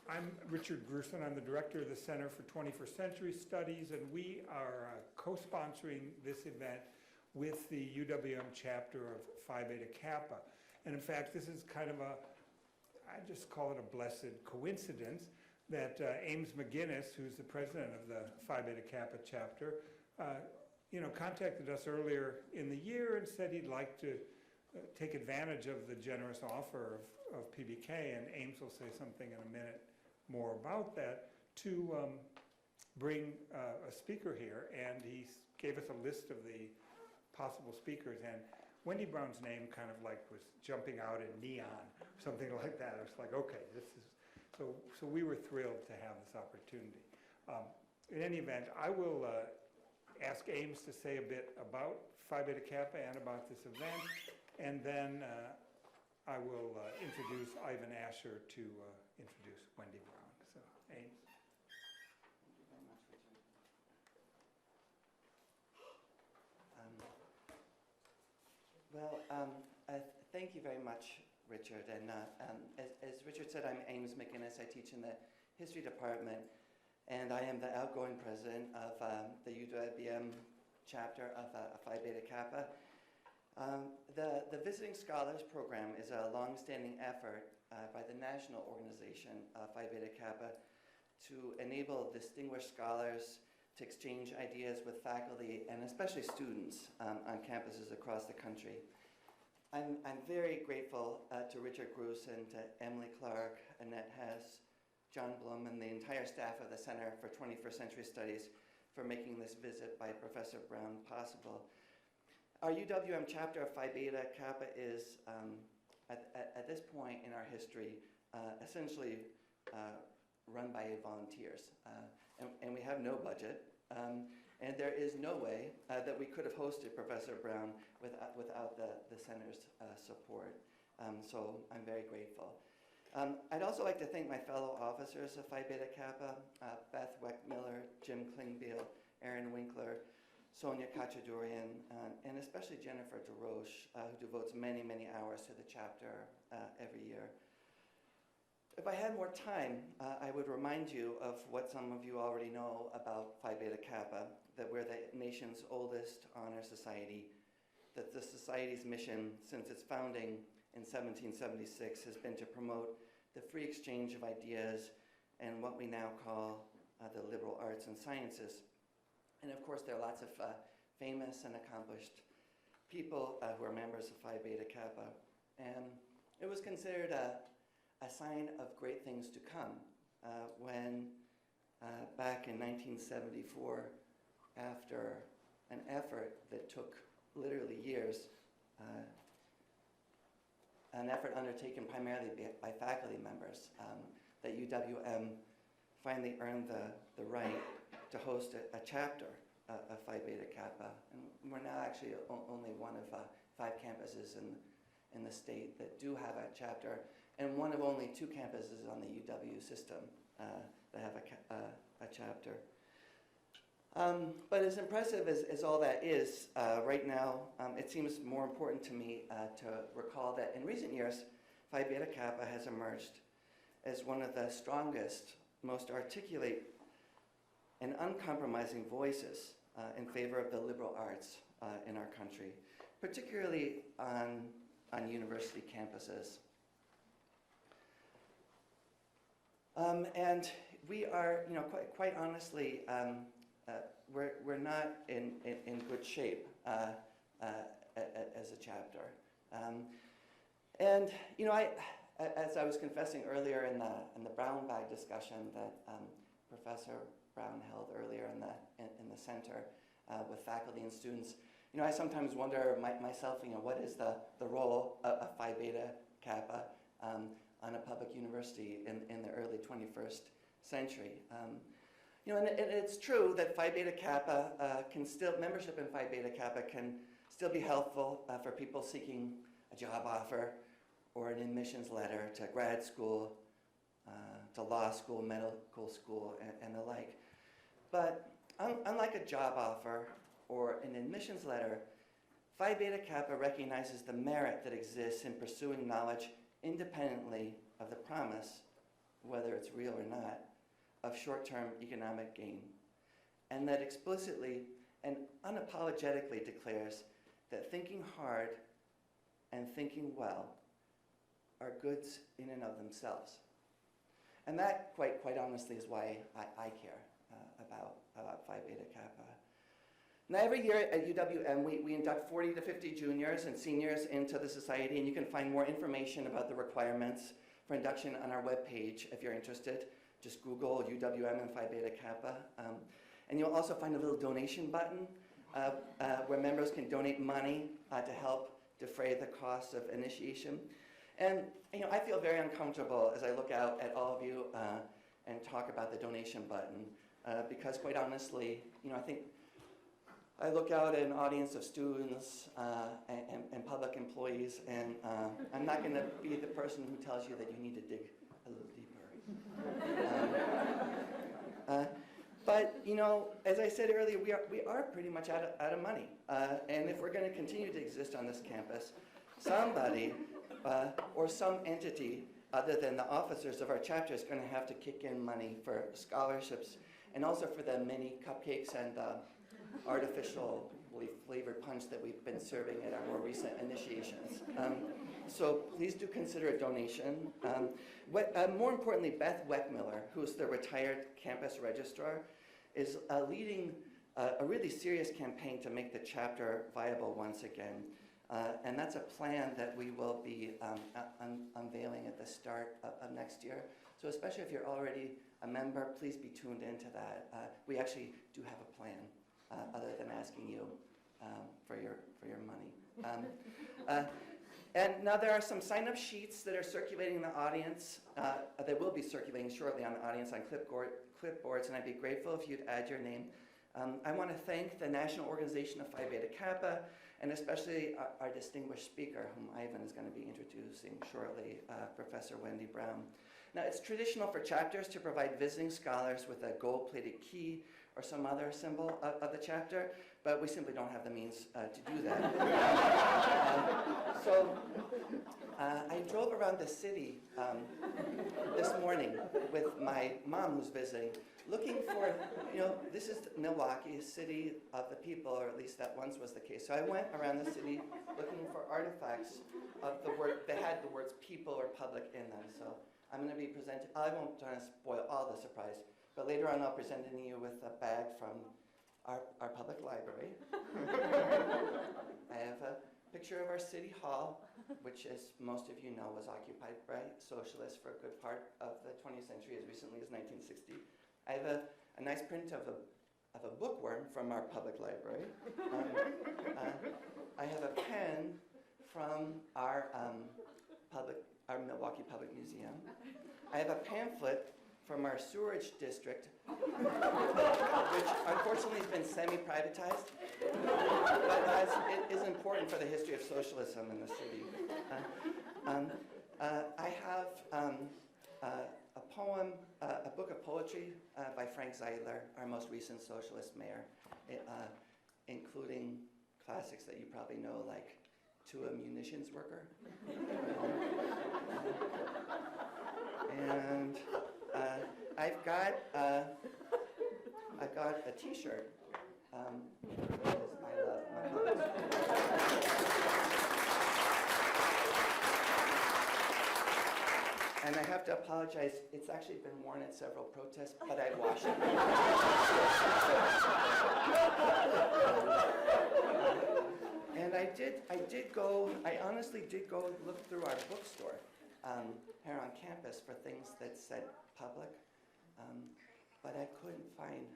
I'm Richard Grusin. I'm the director of the Center for 21st Century Studies, and we are co-sponsoring this event with the UWM chapter of Phi Beta Kappa. And in fact, this is kind of I just call it a blessed coincidence that Ames McGuinness, who's the president of the Phi Beta Kappa chapter, contacted us earlier in the year and said he'd like to take advantage of the generous offer of PBK, and Ames will say something in a minute more about that, to bring a speaker here. And he gave us a list of the possible speakers, and Wendy Brown's name kind of like was jumping out in neon, something like that. It was like, okay, this is, so we were thrilled to have this opportunity. In any event, I will ask Ames to say a bit about Phi Beta Kappa and about this event, and then I will introduce Ivan Ascher to introduce Wendy Brown. So, Ames. Thank you very much, Richard. Thank you very much, Richard. And as Richard said, I'm Ames McGuinness. I teach in the history department, and I am the outgoing president of the UW-M chapter of Phi Beta Kappa. The Visiting Scholars Program is a long-standing effort by the national organization Phi Beta Kappa to enable distinguished scholars to exchange ideas with faculty and especially students on campuses across the country. I'm very grateful to Richard Grusin, to Emily Clark, Annette Hess, John Blum, and the entire staff of the Center for 21st Century Studies for making this visit by Professor Brown possible. Our UWM chapter of Phi Beta Kappa is, at this point in our history, essentially run by volunteers. And we have no budget. And there is no way that we could have hosted Professor Brown without the center's support. So I'm very grateful. I'd also like to thank my fellow officers of Phi Beta Kappa, Beth Weckmiller, Jim Klingbeil, Aaron Winkler, Sonia Kachadurian, and especially Jennifer DeRoche, who devotes many, many hours to the chapter every year. If I had more time, I would remind you of what some of you already know about Phi Beta Kappa, that we're the nation's oldest honor society, that the society's mission since its founding in 1776 has been to promote the free exchange of ideas and what we now call the liberal arts and sciences. And of course, there are lots of famous and accomplished people who are members of Phi Beta Kappa. And it was considered a sign of great things to come when back in 1974, after an effort that took literally years, an effort undertaken primarily by faculty members, that UWM finally earned the right to host a chapter of Phi Beta Kappa. And we're now actually only one of 5 campuses in the state that do have a chapter, and one of only 2 campuses on the UW system that have a chapter. But as impressive as all that is, right now, it seems more important to me to recall that in recent years, Phi Beta Kappa has emerged as one of the strongest, most articulate, and uncompromising voices in favor of the liberal arts in our country, particularly on university campuses. And we are, quite honestly, we're not in good shape as a chapter. And as I was confessing earlier in the brown bag discussion that Professor Brown held earlier in the center with faculty and students, I sometimes wonder myself, what is the role of Phi Beta Kappa on a public university in the early 21st century? And it's true that Phi Beta Kappa membership in Phi Beta Kappa can still be helpful for people seeking a job offer or an admissions letter to grad school, to law school, medical school, and the like. But unlike a job offer or an admissions letter, Phi Beta Kappa recognizes the merit that exists in pursuing knowledge independently of the promise whether it's real or not, of short-term economic gain, and that explicitly and unapologetically declares that thinking hard and thinking well are goods in and of themselves. And that, quite honestly, is why I care about Phi Beta Kappa. Now, every year at UWM, we induct 40 to 50 juniors and seniors into the society, and you can find more information about the requirements for induction on our webpage if you're interested. Just Google UWM and Phi Beta Kappa. And you'll also find a little donation button where members can donate money to help defray the costs of initiation. And I feel very uncomfortable as I look out at all of you and talk about the donation button because, quite honestly, I think I look out at an audience of students and public employees, and I'm not going to be the person who tells you that you need to dig a little deeper. But as I said earlier, we are pretty much out of money, and if we're going to continue to exist on this campus, somebody or some entity other than the officers of our chapter is going to have to kick in money for scholarships and also for the many cupcakes and artificially flavored punch that we've been serving at our more recent initiations. So please do consider a donation. More importantly, Beth Weckmiller, who's the retired campus registrar, is leading a really serious campaign to make the chapter viable once again. And that's a plan that we will be unveiling at the start of next year. So especially if you're already a member, please be tuned into that. We actually do have a plan other than asking you for your money. And now there are some sign-up sheets that are circulating in the audience. They will be circulating shortly on the audience on clipboards, and I'd be grateful if you'd add your name. I want to thank the National Organization of Phi Beta Kappa, and especially our distinguished speaker, whom Ivan is going to be introducing shortly, Professor Wendy Brown. Now, it's traditional for chapters to provide visiting scholars with a gold-plated key or some other symbol of the chapter, but we simply don't have the means to do that. So I drove around the city this morning with my mom who's visiting, looking for, this is Milwaukee, a city of the people, or at least that once was the case. So I went around the city looking for artifacts of the word that had the words people or public in them. So I'm going to be presenting, I won't try to spoil all the surprise, but later on I'll present you with a bag from our public library. I have a picture of our city hall, which, as most of you know, was occupied by socialists for a good part of the 20th century, as recently as 1960. I have a nice print of a bookworm from our public library. I have a pen from our Milwaukee Public Museum. I have a pamphlet from our sewerage district, which unfortunately has been semi-privatized, but it is important for the history of socialism in the city. I have a poem, a book of poetry by Frank Zeidler, our most recent socialist mayor, including classics that you probably know, like To a Munitions Worker. And I've got a T-shirt because I love my mom. And I have to apologize. It's actually been worn at several protests, but I washed it. And I honestly did go look through our bookstore here on campus for things that said public, but I couldn't find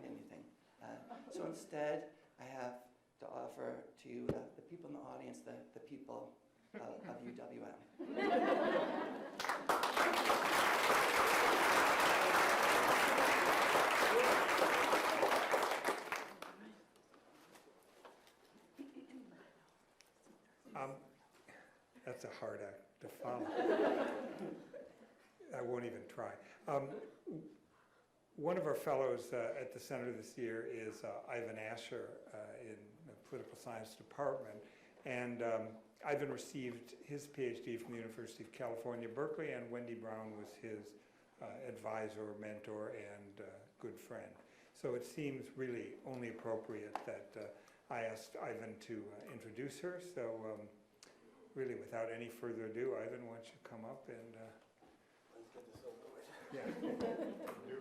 anything. So instead, I have to offer to you, the people in the audience, the people of UWM. That's a hard act to follow. I won't even try. One of our fellows at the center this year is Ivan Ascher in the political science department. And Ivan received his PhD from the University of California, Berkeley, and Wendy Brown was his advisor, mentor, and good friend. So it seems really only appropriate that I asked Ivan to introduce her. So really, without any further ado, Ivan, why don't you come up and... Let's get this over with. Yeah. Do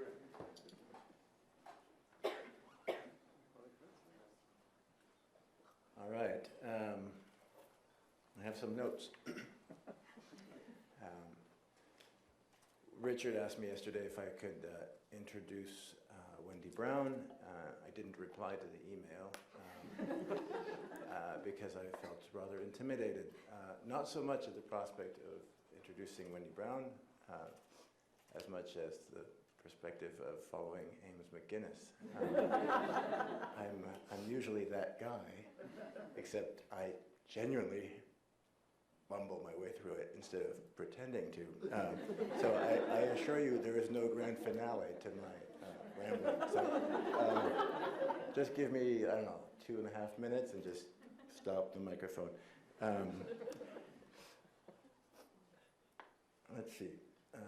it. All right. I have some notes. Richard asked me yesterday if I could introduce Wendy Brown. I didn't reply to the email because I felt rather intimidated, not so much at the prospect of introducing Wendy Brown, as much as the perspective of following Ames McGuinness. I'm usually that guy, except I genuinely bumble my way through it instead of pretending to. So I assure you there is no grand finale to my rambling. So just give me, I don't know, 2.5 minutes and just stop the microphone. Let's see. I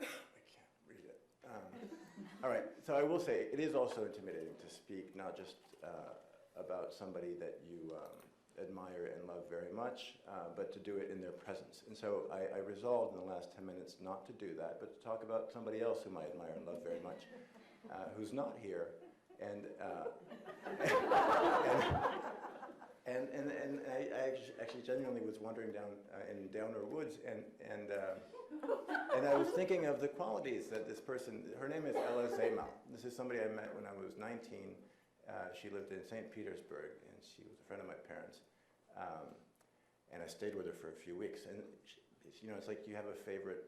can't read it. All right, so I will say it is also intimidating to speak, not just about somebody that you admire and love very much, but to do it in their presence. And so I resolved in the last 10 minutes not to do that, but to talk about somebody else whom I admire and love very much, who's not here, and I actually genuinely was wandering down in Downer Woods, and I was thinking of the qualities that this person, her name is Ella Zemal. This is somebody I met when I was 19. She lived in St. Petersburg, and she was a friend of my parents. And I stayed with her for a few weeks. And you know, it's like you have a favorite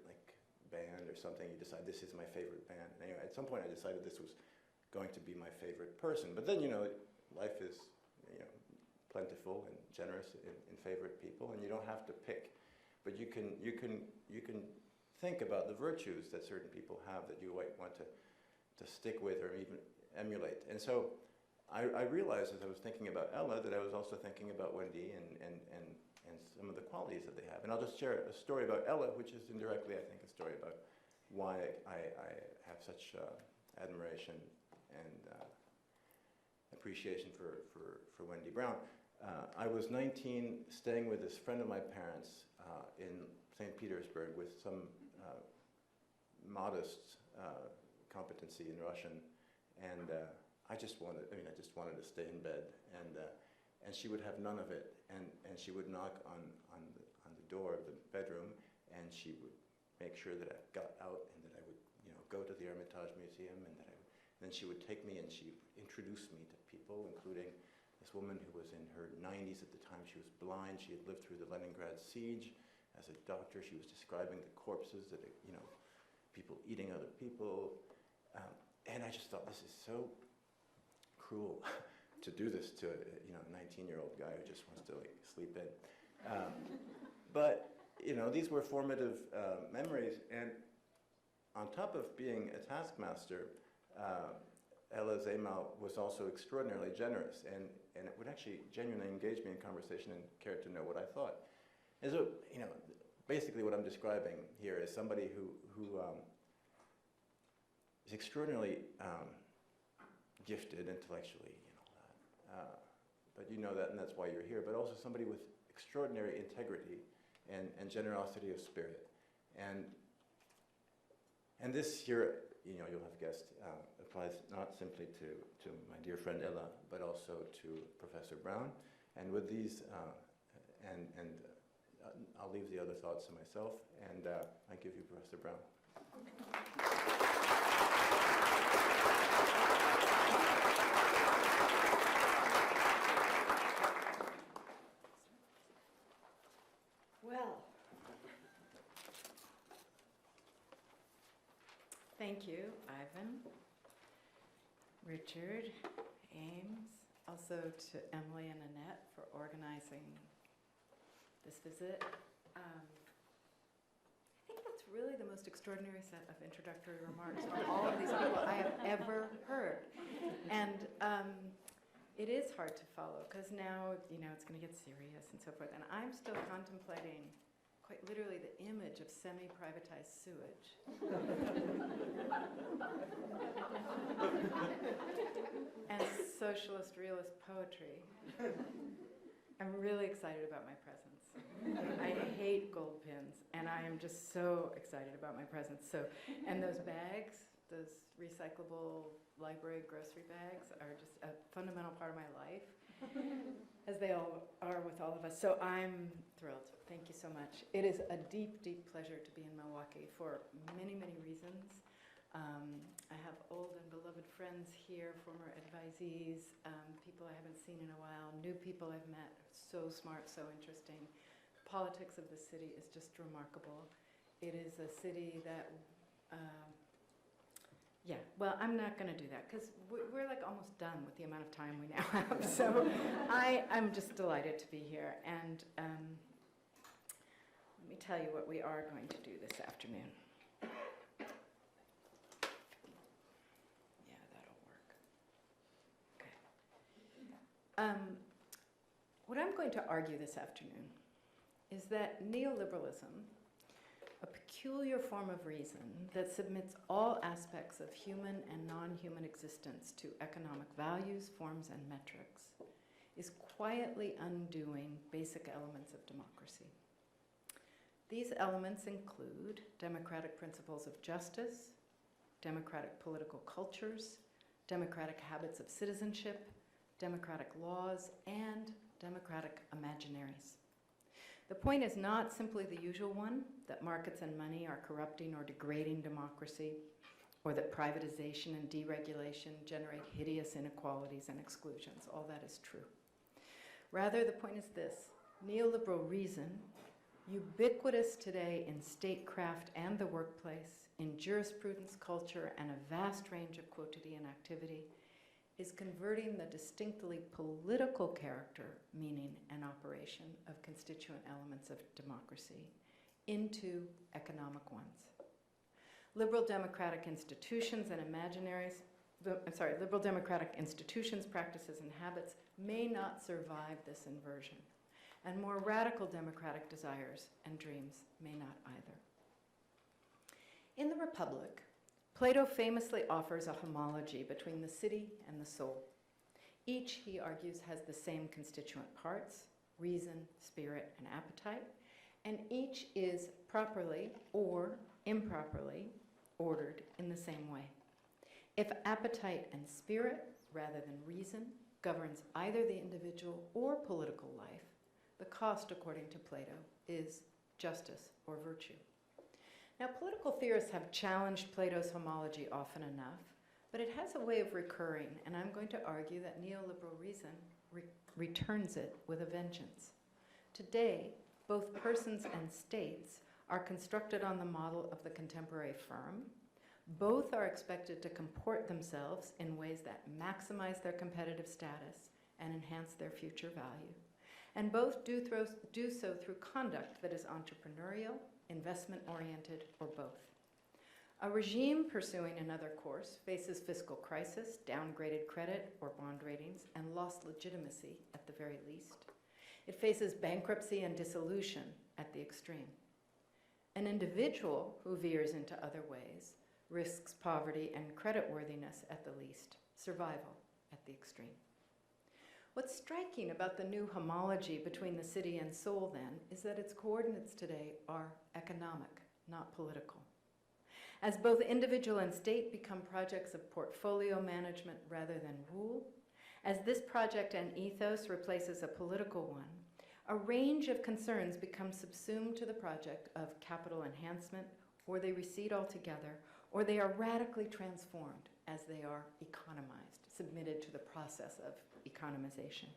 band or something. You decide this is my favorite band. And anyway, at some point I decided this was going to be my favorite person. But then life is plentiful and generous in favorite people, and you don't have to pick. But you can think about the virtues that certain people have that you might want to stick with or even emulate. And so I realized as I was thinking about Ella that I was also thinking about Wendy and some of the qualities that they have. And I'll just share a story about Ella, which is indirectly, I think, a story about why I have such admiration and appreciation for Wendy Brown. I was 19, staying with this friend of my parents in St. Petersburg with some modest competency in Russian, and I just wanted to stay in bed, and she would have none of it, and she would knock on the door of the bedroom, and she would make sure that I got out and that I would go to the Hermitage Museum, and then she would take me and she introduced me to people, including this woman who was in her 90s at the time. She was blind. She had lived through the Leningrad siege as a doctor. She was describing the corpses that people eating other people, and I just thought, this is so cruel to do this to a 19-year-old guy who just wants to sleep in. But these were formative memories, and on top of being a taskmaster, Ella Zemal was also extraordinarily generous, and it would actually genuinely engage me in conversation and care to know what I thought. And so, basically what I'm describing here is somebody who is extraordinarily gifted intellectually, but you know that, and that's why you're here, but also somebody with extraordinary integrity and generosity of spirit. And this here, you'll have guessed, applies not simply to my dear friend Ella, but also to Professor Brown. And with these, I'll leave the other thoughts to myself, and I give you Professor Brown. Well, thank you, Ivan, Richard, Ames, also to Emily and Annette for organizing this visit. I think that's really the most extraordinary set of introductory remarks from all of these people I have ever heard. And It is hard to follow because now, it's going to get serious and so forth. And I'm still contemplating, quite literally, the image of semi-privatized sewage. And socialist realist poetry. I'm really excited about my presence. I hate gold pins, and I am just so excited about my presence. And those bags, those recyclable library grocery bags, are just a fundamental part of my life, as they all are with all of us. So I'm thrilled. Thank you so much. It is a deep, deep pleasure to be in Milwaukee for many, many reasons. I have old and beloved friends here, former advisees, people I haven't seen in a while, new people I've met, so smart, so interesting. Politics of the city is just remarkable. It is a city that, I'm not going to do that because we're like almost done with the amount of time we now have. So I'm just delighted to be here. And let me tell you what we are going to do this afternoon. What I'm going to argue this afternoon is that neoliberalism, a peculiar form of reason that submits all aspects of human and non-human existence to economic values, forms, and metrics, is quietly undoing basic elements of democracy. These elements include democratic principles of justice, democratic political cultures, democratic habits of citizenship, democratic laws, and democratic imaginaries. The point is not simply the usual one, that markets and money are corrupting or degrading democracy, or that privatization and deregulation generate hideous inequalities and exclusions. All that is true. Rather, the point is this: neoliberal reason, ubiquitous today in statecraft and the workplace, in jurisprudence, culture, and a vast range of quotidian activity, is converting the distinctly political character, meaning, and operation of constituent elements of democracy into economic ones. Liberal democratic institutions, practices, and habits may not survive this inversion, and more radical democratic desires and dreams may not either. In the Republic, Plato famously offers a homology between the city and the soul. Each, he argues, has the same constituent parts: reason, spirit, and appetite, and each is properly or improperly ordered in the same way. If appetite and spirit, rather than reason, governs either the individual or political life, the cost, according to Plato, is justice or virtue. Now, political theorists have challenged Plato's homology often enough, but it has a way of recurring, and I'm going to argue that neoliberal reason returns it with a vengeance. Today, both persons and states are constructed on the model of the contemporary firm. Both are expected to comport themselves in ways that maximize their competitive status and enhance their future value. And both do so through conduct that is entrepreneurial, investment-oriented, or both. A regime pursuing another course faces fiscal crisis, downgraded credit or bond ratings, and lost legitimacy at the very least. It faces bankruptcy and dissolution at the extreme. An individual who veers into other ways risks poverty and creditworthiness at the least, survival at the extreme. What's striking about the new homology between the city and soul, then, is that its coordinates today are economic, not political. As both individual and state become projects of portfolio management rather than rule, as this project and ethos replaces a political one, a range of concerns become subsumed to the project of capital enhancement, or they recede altogether, or they are radically transformed as they are economized, submitted to the process of economization.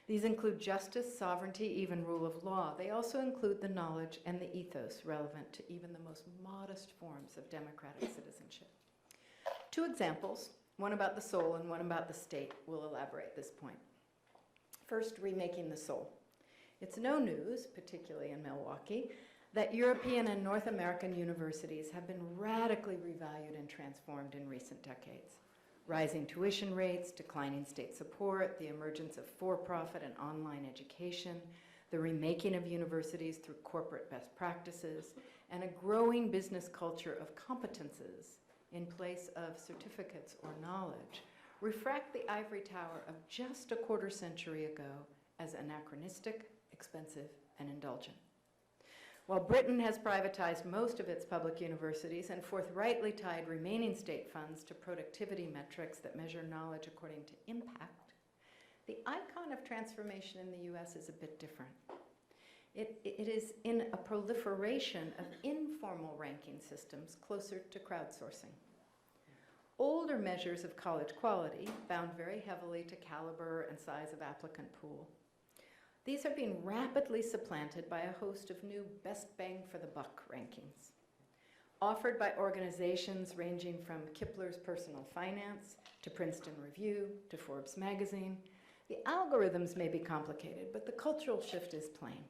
These include justice, sovereignty, even rule of law. They also include the knowledge and the ethos relevant to even the most modest forms of democratic citizenship. Two examples, one about the soul and one about the state, will elaborate this point. First, remaking the soul. It's no news, particularly in Milwaukee, that European and North American universities have been radically revalued and transformed in recent decades. Rising tuition rates, declining state support, the emergence of for-profit and online education, the remaking of universities through corporate best practices, and a growing business culture of competences in place of certificates or knowledge refract the ivory tower of just a quarter century ago as anachronistic, expensive, and indulgent. While Britain has privatized most of its public universities and forthrightly tied remaining state funds to productivity metrics that measure knowledge according to impact, the icon of transformation in the US is a bit different. It is in a proliferation of informal ranking systems closer to crowdsourcing. Older measures of college quality, bound very heavily to caliber and size of applicant pool, these are being rapidly supplanted by a host of new best bang for the buck rankings, offered by organizations ranging from Kipler's Personal Finance to Princeton Review to Forbes magazine. The algorithms may be complicated, but the cultural shift is plain.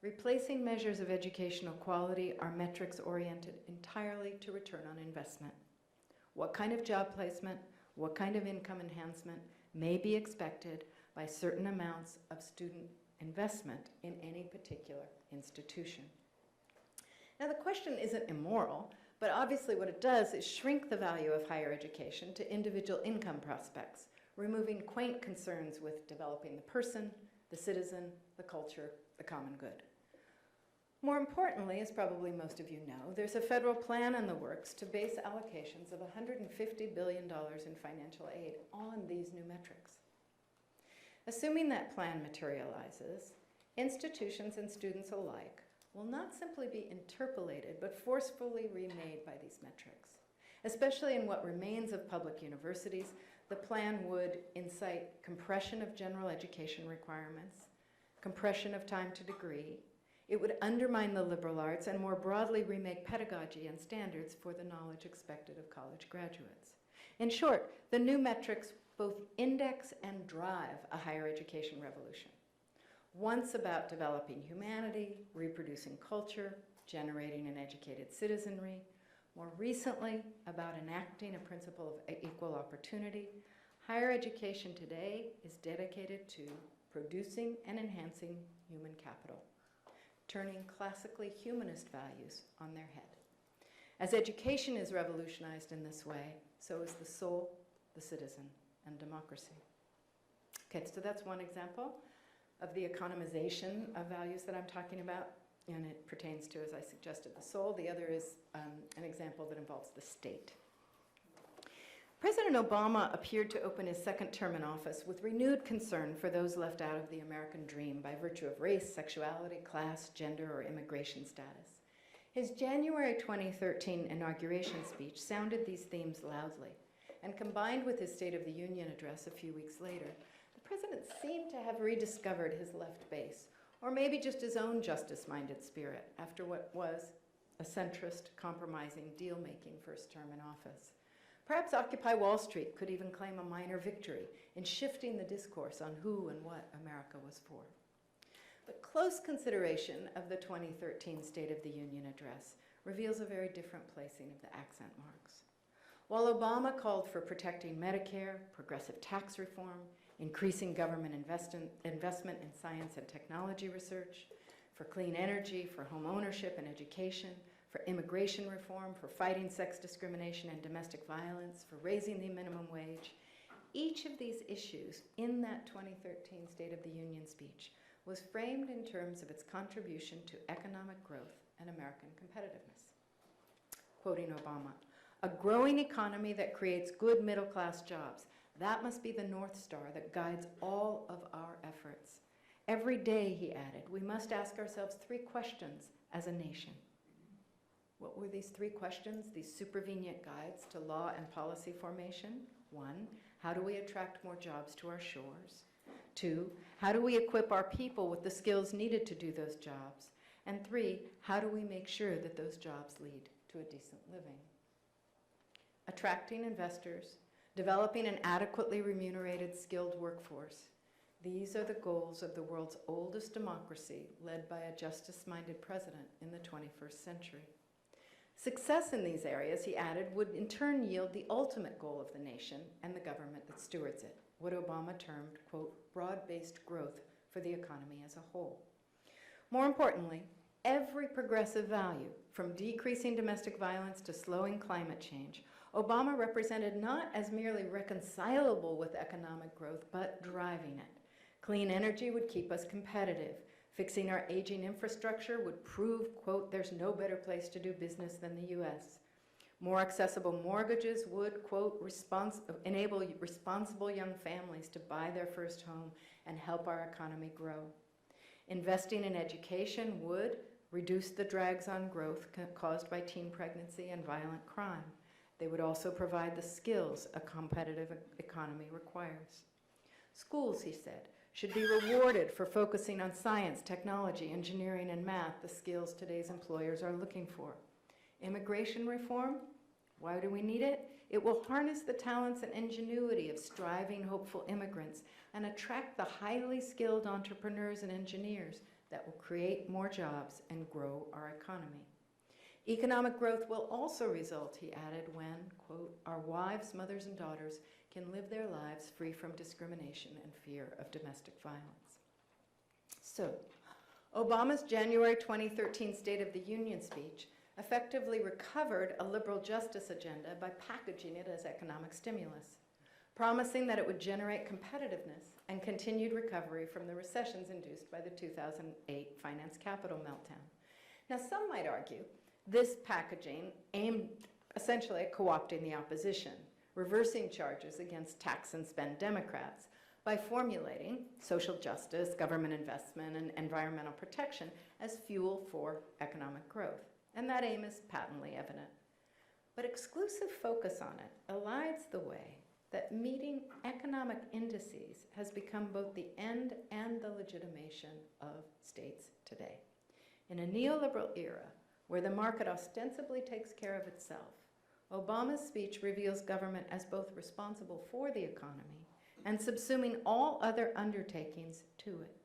Replacing measures of educational quality are metrics oriented entirely to return on investment. What kind of job placement, what kind of income enhancement may be expected by certain amounts of student investment in any particular institution. Now, the question isn't immoral, but obviously what it does is shrink the value of higher education to individual income prospects, removing quaint concerns with developing the person, the citizen, the culture, the common good. More importantly, as probably most of you know, there's a federal plan in the works to base allocations of $150 billion in financial aid on these new metrics. Assuming that plan materializes, institutions and students alike will not simply be interpolated, but forcefully remade by these metrics. Especially in what remains of public universities, the plan would incite compression of general education requirements, compression of time to degree. It would undermine the liberal arts and more broadly remake pedagogy and standards for the knowledge expected of college graduates. In short, the new metrics both index and drive a higher education revolution. Once about developing humanity, reproducing culture, generating an educated citizenry, more recently about enacting a principle of equal opportunity, higher education today is dedicated to producing and enhancing human capital, turning classically humanist values on their head. As education is revolutionized in this way, so is the soul, the citizen, and democracy. Okay, so that's one example of the economization of values that I'm talking about, and it pertains to, as I suggested, the soul. The other is an example that involves the state. President Obama appeared to open his second term in office with renewed concern for those left out of the American dream by virtue of race, sexuality, class, gender, or immigration status. His January 2013 inauguration speech sounded these themes loudly, and combined with his State of the Union address a few weeks later, the president seemed to have rediscovered his left base, or maybe just his own justice-minded spirit after what was a centrist, compromising, deal-making first term in office. Perhaps Occupy Wall Street could even claim a minor victory in shifting the discourse on who and what America was for. But close consideration of the 2013 State of the Union address reveals a very different placing of the accent marks. While Obama called for protecting Medicare, progressive tax reform, increasing government investment in science and technology research, for clean energy, for home ownership and education, for immigration reform, for fighting sex discrimination and domestic violence, for raising the minimum wage, each of these issues in that 2013 State of the Union speech was framed in terms of its contribution to economic growth and American competitiveness. Quoting Obama, "A growing economy that creates good middle-class jobs, that must be the North Star that guides all of our efforts. Every day," he added, "we must ask ourselves 3 questions as a nation." What were these 3 questions, these supervenient guides to law and policy formation? 1, how do we attract more jobs to our shores? 2, how do we equip our people with the skills needed to do those jobs? And 3, how do we make sure that those jobs lead to a decent living? Attracting investors, developing an adequately remunerated, skilled workforce. These are the goals of the world's oldest democracy, led by a justice-minded president in the 21st century. Success in these areas, he added, would in turn yield the ultimate goal of the nation and the government that stewards it, what Obama termed, quote, broad-based growth for the economy as a whole. More importantly, every progressive value, from decreasing domestic violence to slowing climate change, Obama represented not as merely reconcilable with economic growth, but driving it. Clean energy would keep us competitive. Fixing our aging infrastructure would prove, quote, there's no better place to do business than the US. More accessible mortgages would, quote, enable responsible young families to buy their first home and help our economy grow. Investing in education would reduce the drags on growth caused by teen pregnancy and violent crime. They would also provide the skills a competitive economy requires. Schools, he said, should be rewarded for focusing on science, technology, engineering, and math, the skills today's employers are looking for. Immigration reform, why do we need it? It will harness the talents and ingenuity of striving, hopeful immigrants and attract the highly skilled entrepreneurs and engineers that will create more jobs and grow our economy. Economic growth will also result, he added, when, quote, our wives, mothers, and daughters can live their lives free from discrimination and fear of domestic violence. So, Obama's January 2013 State of the Union speech effectively recovered a liberal justice agenda by packaging it as economic stimulus, promising that it would generate competitiveness and continued recovery from the recessions induced by the 2008 finance capital meltdown. Now, some might argue this packaging aimed essentially at co-opting the opposition, reversing charges against tax and spend Democrats by formulating social justice, government investment, and environmental protection as fuel for economic growth. And that aim is patently evident. But exclusive focus on it elides the way that meeting economic indices has become both the end and the legitimation of states today. In a neoliberal era, where the market ostensibly takes care of itself, Obama's speech reveals government as both responsible for the economy and subsuming all other undertakings to it.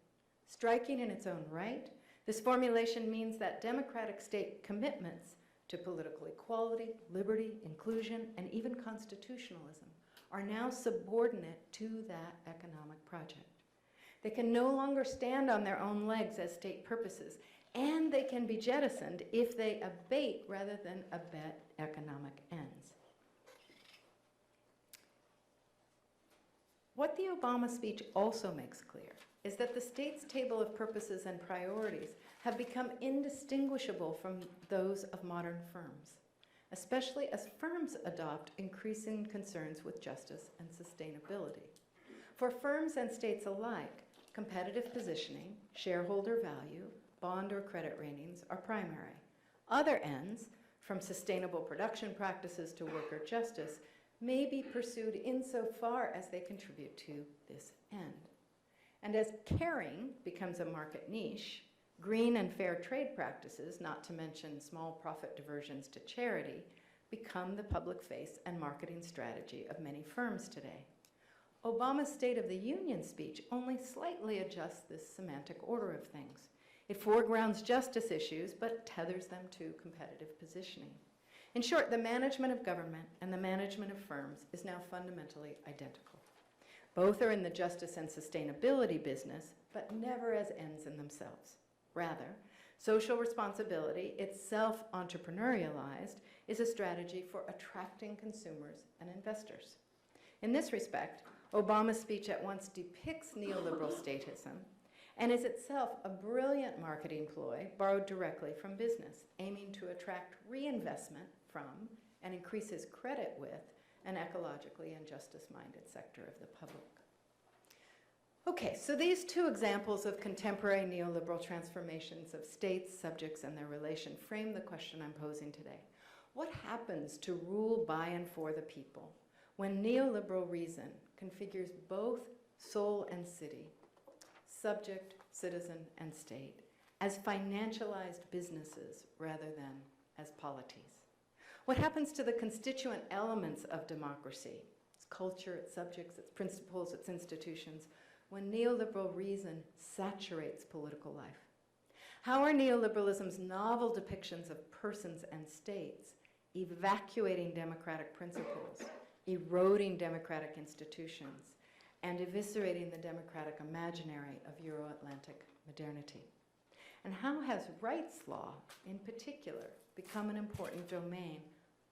Striking in its own right, this formulation means that democratic state commitments to political equality, liberty, inclusion, and even constitutionalism are now subordinate to that economic project. They can no longer stand on their own legs as state purposes, and they can be jettisoned if they abate rather than abet economic ends. What the Obama speech also makes clear is that the state's table of purposes and priorities have become indistinguishable from those of modern firms, especially as firms adopt increasing concerns with justice and sustainability. For firms and states alike, competitive positioning, shareholder value, bond or credit ratings are primary. Other ends, from sustainable production practices to worker justice, may be pursued insofar as they contribute to this end. And as caring becomes a market niche, green and fair trade practices, not to mention small profit diversions to charity, become the public face and marketing strategy of many firms today. Obama's State of the Union speech only slightly adjusts this semantic order of things. It foregrounds justice issues, but tethers them to competitive positioning. In short, the management of government and the management of firms is now fundamentally identical. Both are in the justice and sustainability business, but never as ends in themselves. Rather, social responsibility, itself entrepreneurialized, is a strategy for attracting consumers and investors. In this respect, Obama's speech at once depicts neoliberal statism and is itself a brilliant marketing ploy borrowed directly from business, aiming to attract reinvestment from and increases credit with an ecologically and justice-minded sector of the public. Okay, so these two examples of contemporary neoliberal transformations of states, subjects, and their relation frame the question I'm posing today. What happens to rule by and for the people when neoliberal reason configures both soul and city, subject, citizen, and state, as financialized businesses rather than as polities? What happens to the constituent elements of democracy, its culture, its subjects, its principles, its institutions, when neoliberal reason saturates political life? How are neoliberalism's novel depictions of persons and states evacuating democratic principles, eroding democratic institutions, and eviscerating the democratic imaginary of Euro-Atlantic modernity? And how has rights law, in particular, become an important domain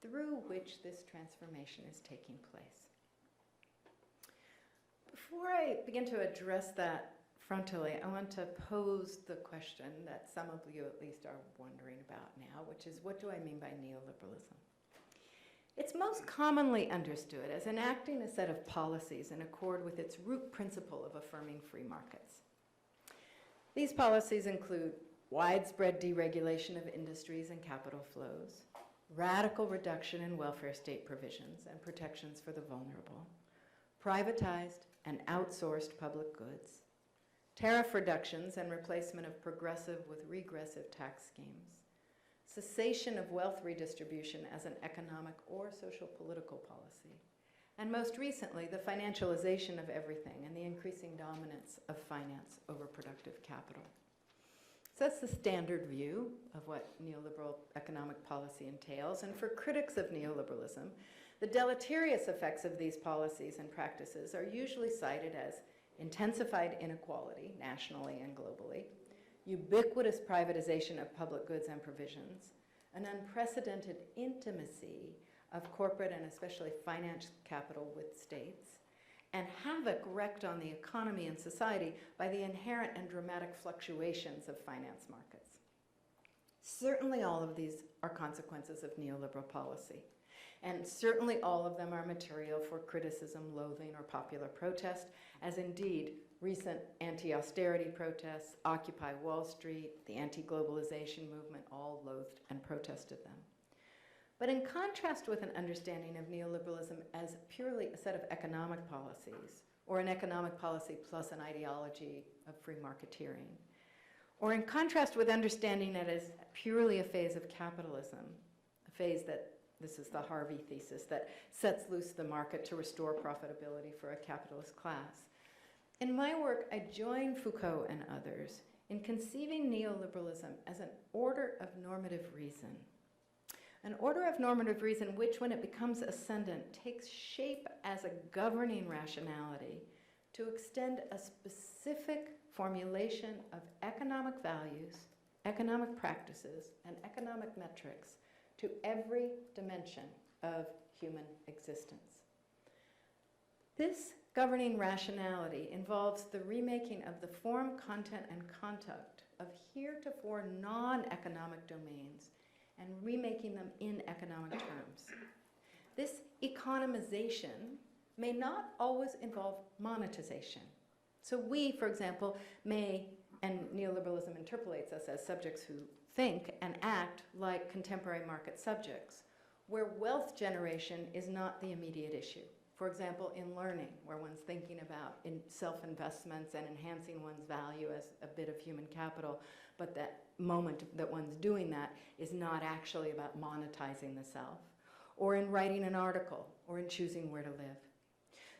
through which this transformation is taking place? Before I begin to address that frontally, I want to pose the question that some of you at least are wondering about now, which is, what do I mean by neoliberalism? It's most commonly understood as enacting a set of policies in accord with its root principle of affirming free markets. These policies include widespread deregulation of industries and capital flows, radical reduction in welfare state provisions and protections for the vulnerable, privatized and outsourced public goods, tariff reductions and replacement of progressive with regressive tax schemes, cessation of wealth redistribution as an economic or social political policy, and most recently, the financialization of everything and the increasing dominance of finance over productive capital. So that's the standard view of what neoliberal economic policy entails, and for critics of neoliberalism, the deleterious effects of these policies and practices are usually cited as intensified inequality, nationally and globally, ubiquitous privatization of public goods and provisions, an unprecedented intimacy of corporate and especially finance capital with states, and havoc wreaked on the economy and society by the inherent and dramatic fluctuations of finance markets. Certainly all of these are consequences of neoliberal policy, and certainly all of them are material for criticism, loathing, or popular protest, as indeed recent anti-austerity protests, Occupy Wall Street, the anti-globalization movement all loathed and protested them. But in contrast with an understanding of neoliberalism as purely a set of economic policies, or an economic policy plus an ideology of free marketeering, or in contrast with understanding it as purely a phase of capitalism, a phase that, this is the Harvey thesis, that sets loose the market to restore profitability for a capitalist class. In my work, I join Foucault and others in conceiving neoliberalism as an order of normative reason. An order of normative reason which, when it becomes ascendant, takes shape as a governing rationality to extend a specific formulation of economic values, economic practices, and economic metrics to every dimension of human existence. This governing rationality involves the remaking of the form, content, and conduct of heretofore non-economic domains and remaking them in economic terms. This economization may not always involve monetization. So we, for example, may, and neoliberalism interpolates us as subjects who think and act like contemporary market subjects, where wealth generation is not the immediate issue. For example, in learning, where one's thinking about self-investments and enhancing one's value as a bit of human capital, but that moment that one's doing that is not actually about monetizing the self, or in writing an article, or in choosing where to live.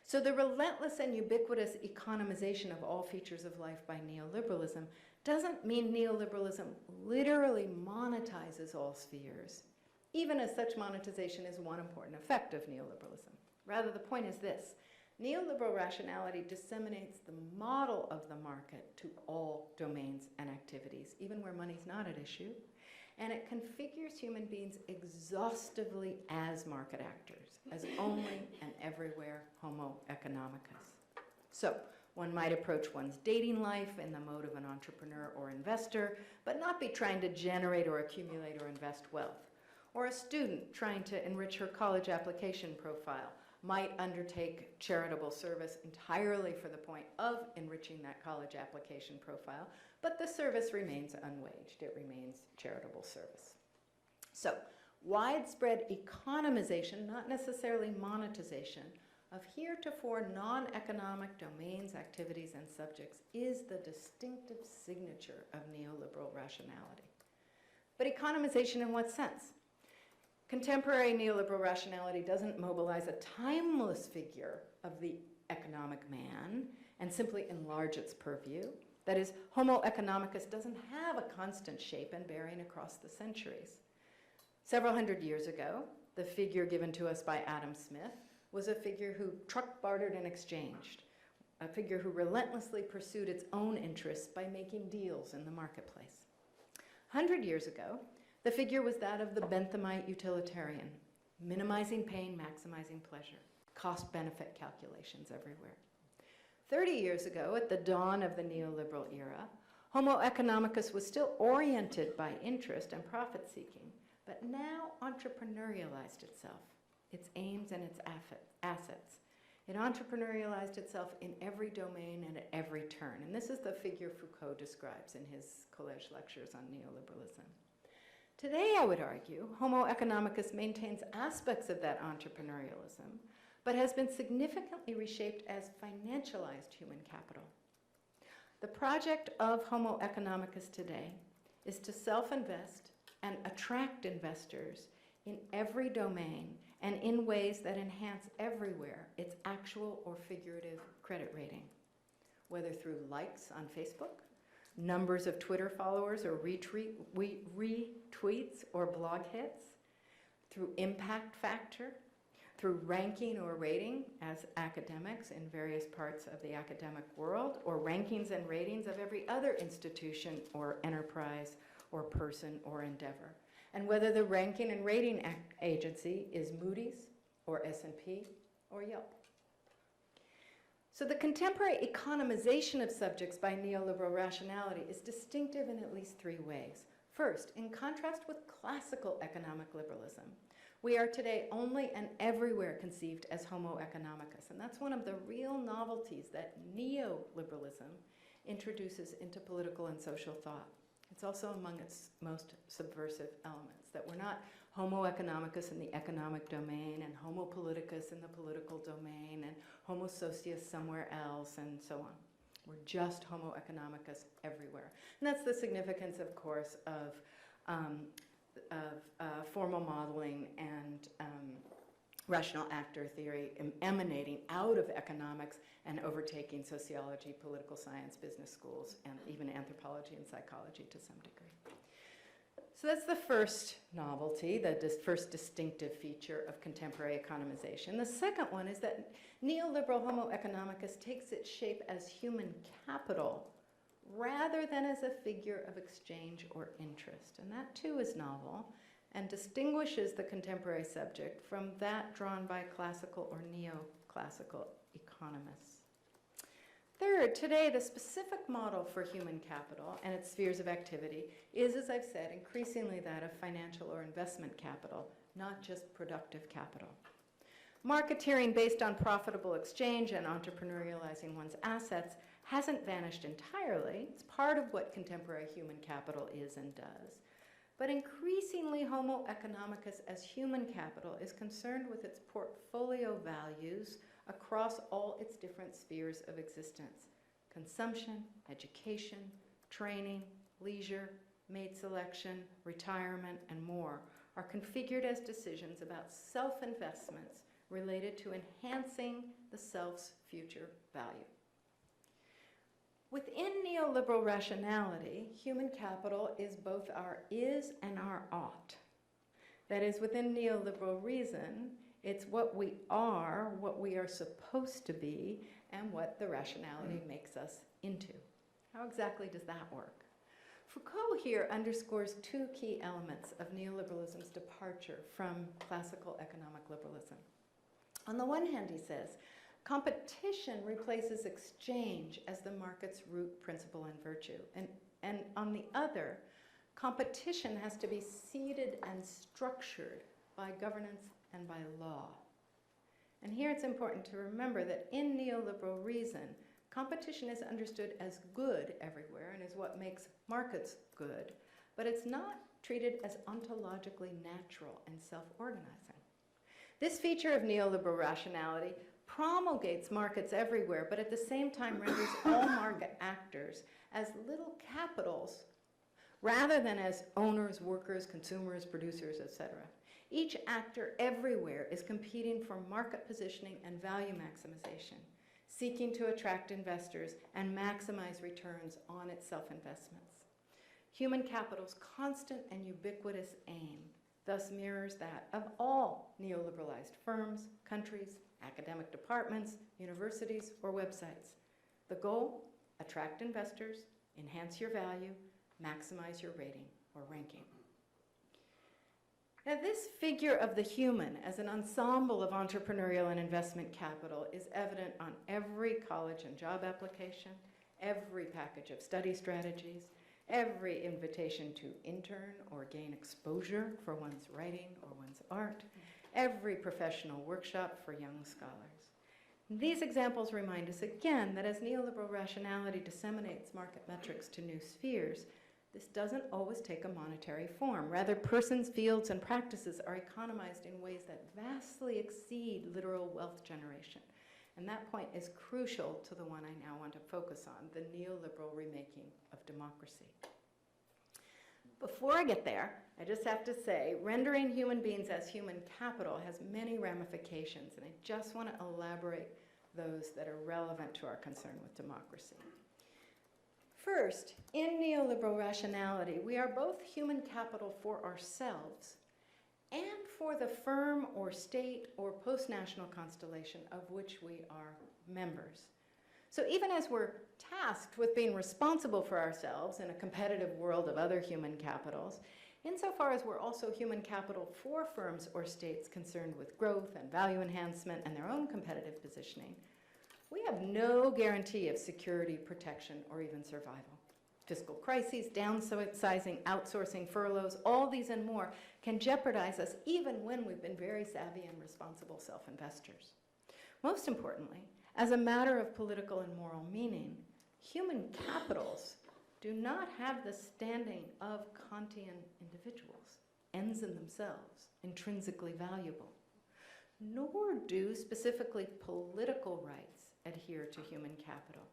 So the relentless and ubiquitous economization of all features of life by neoliberalism doesn't mean neoliberalism literally monetizes all spheres, even as such monetization is one important effect of neoliberalism. Rather, the point is this: neoliberal rationality disseminates the model of the market to all domains and activities, even where money's not at issue, and it configures human beings exhaustively as market actors, as only and everywhere homo economicus. So, one might approach one's dating life in the mode of an entrepreneur or investor, but not be trying to generate or accumulate or invest wealth. Or a student trying to enrich her college application profile might undertake charitable service entirely for the point of enriching that college application profile, but the service remains unwaged. It remains charitable service. So, widespread economization, not necessarily monetization, of heretofore non-economic domains, activities, and subjects is the distinctive signature of neoliberal rationality. But economization in what sense? Contemporary neoliberal rationality doesn't mobilize a timeless figure of the economic man and simply enlarge its purview. That is, Homo economicus doesn't have a constant shape and bearing across the centuries. Several hundred years ago, the figure given to us by Adam Smith was a figure who truck bartered and exchanged, a figure who relentlessly pursued its own interests by making deals in the marketplace. 100 years ago, the figure was that of the Benthamite utilitarian, minimizing pain, maximizing pleasure, cost-benefit calculations everywhere. 30 years ago, at the dawn of the neoliberal era, Homo economicus was still oriented by interest and profit-seeking, but now entrepreneurialized itself, its aims and its assets. It entrepreneurialized itself in every domain and at every turn. And this is the figure Foucault describes in his collège lectures on neoliberalism. Today, I would argue, Homo economicus maintains aspects of that entrepreneurialism, but has been significantly reshaped as financialized human capital. The project of Homo economicus today is to self-invest and attract investors in every domain and in ways that enhance everywhere its actual or figurative credit rating, whether through likes on Facebook, numbers of Twitter followers or retweets or blog hits, through impact factor, through ranking or rating as academics in various parts of the academic world, or rankings and ratings of every other institution or enterprise or person or endeavor. And whether the ranking and rating agency is Moody's or S&P or Yelp. So the contemporary economization of subjects by neoliberal rationality is distinctive in at least three ways. First, in contrast with classical economic liberalism, we are today only and everywhere conceived as Homo economicus, and that's one of the real novelties that neoliberalism introduces into political and social thought. It's also among its most subversive elements, that we're not Homo economicus in the economic domain and Homo politicus in the political domain and Homo socius somewhere else and so on. We're just Homo economicus everywhere. And that's the significance, of course, of formal modeling and rational actor theory emanating out of economics and overtaking sociology, political science, business schools, and even anthropology and psychology to some degree. So that's the first novelty, the first distinctive feature of contemporary economization. The second one is that neoliberal Homo economicus takes its shape as human capital rather than as a figure of exchange or interest. And that too is novel and distinguishes the contemporary subject from that drawn by classical or neoclassical economists. Third, today the specific model for human capital and its spheres of activity is, as I've said, increasingly that of financial or investment capital, not just productive capital. Marketeering based on profitable exchange and entrepreneurializing one's assets hasn't vanished entirely. It's part of what contemporary human capital is and does. But increasingly, Homo economicus as human capital is concerned with its portfolio values across all its different spheres of existence: consumption, education, training, leisure, mate selection, retirement, and more are configured as decisions about self-investments related to enhancing the self's future value. Within neoliberal rationality, human capital is both our is and our ought. That is, within neoliberal reason, it's what we are supposed to be, and what the rationality makes us into. How exactly does that work? Foucault here underscores two key elements of neoliberalism's departure from classical economic liberalism. On the one hand, he says, competition replaces exchange as the market's root principle and virtue. And on the other, competition has to be seeded and structured by governance and by law. And here it's important to remember that in neoliberal reason, competition is understood as good everywhere and is what makes markets good, but it's not treated as ontologically natural and self-organizing. This feature of neoliberal rationality promulgates markets everywhere, but at the same time renders all market actors as little capitals rather than as owners, workers, consumers, producers, etc. Each actor everywhere is competing for market positioning and value maximization, seeking to attract investors and maximize returns on its self-investments. Human capital's constant and ubiquitous aim thus mirrors that of all neoliberalized firms, countries, academic departments, universities, or websites. The goal? Attract investors, enhance your value, maximize your rating or ranking. Now, this figure of the human as an ensemble of entrepreneurial and investment capital is evident on every college and job application, every package of study strategies, every invitation to intern or gain exposure for one's writing or one's art, every professional workshop for young scholars. These examples remind us again that as neoliberal rationality disseminates market metrics to new spheres, this doesn't always take a monetary form. Rather, persons, fields, and practices are economized in ways that vastly exceed literal wealth generation. And that point is crucial to the one I now want to focus on, the neoliberal remaking of democracy. Before I get there, I just have to say, rendering human beings as human capital has many ramifications, and I just want to elaborate those that are relevant to our concern with democracy. First, in neoliberal rationality, we are both human capital for ourselves and for the firm or state or post-national constellation of which we are members. So even as we're tasked with being responsible for ourselves in a competitive world of other human capitals, insofar as we're also human capital for firms or states concerned with growth and value enhancement and their own competitive positioning, we have no guarantee of security, protection, or even survival. Fiscal crises, downsizing, outsourcing, furloughs, all these and more can jeopardize us even when we've been very savvy and responsible self-investors. Most importantly, as a matter of political and moral meaning, human capitals do not have the standing of Kantian individuals, ends in themselves, intrinsically valuable, nor do specifically political rights adhere to human capital.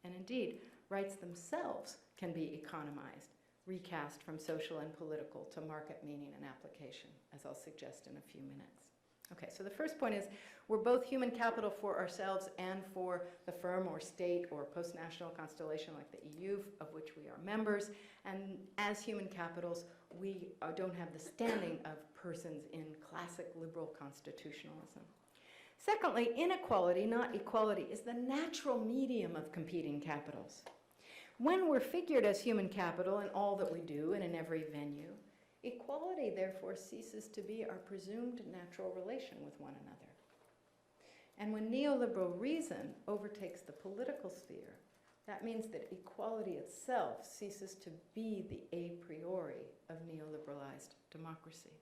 And indeed, rights themselves can be economized, recast from social and political to market meaning and application, as I'll suggest in a few minutes. Okay, so the first point is we're both human capital for ourselves and for the firm or state or post-national constellation like the EU, of which we are members. And as human capitals, we don't have the standing of persons in classic liberal constitutionalism. Secondly, inequality, not equality, is the natural medium of competing capitals. When we're figured as human capital in all that we do and in every venue, equality, therefore, ceases to be our presumed natural relation with one another. And when neoliberal reason overtakes the political sphere, that means that equality itself ceases to be the a priori of neoliberalized democracy.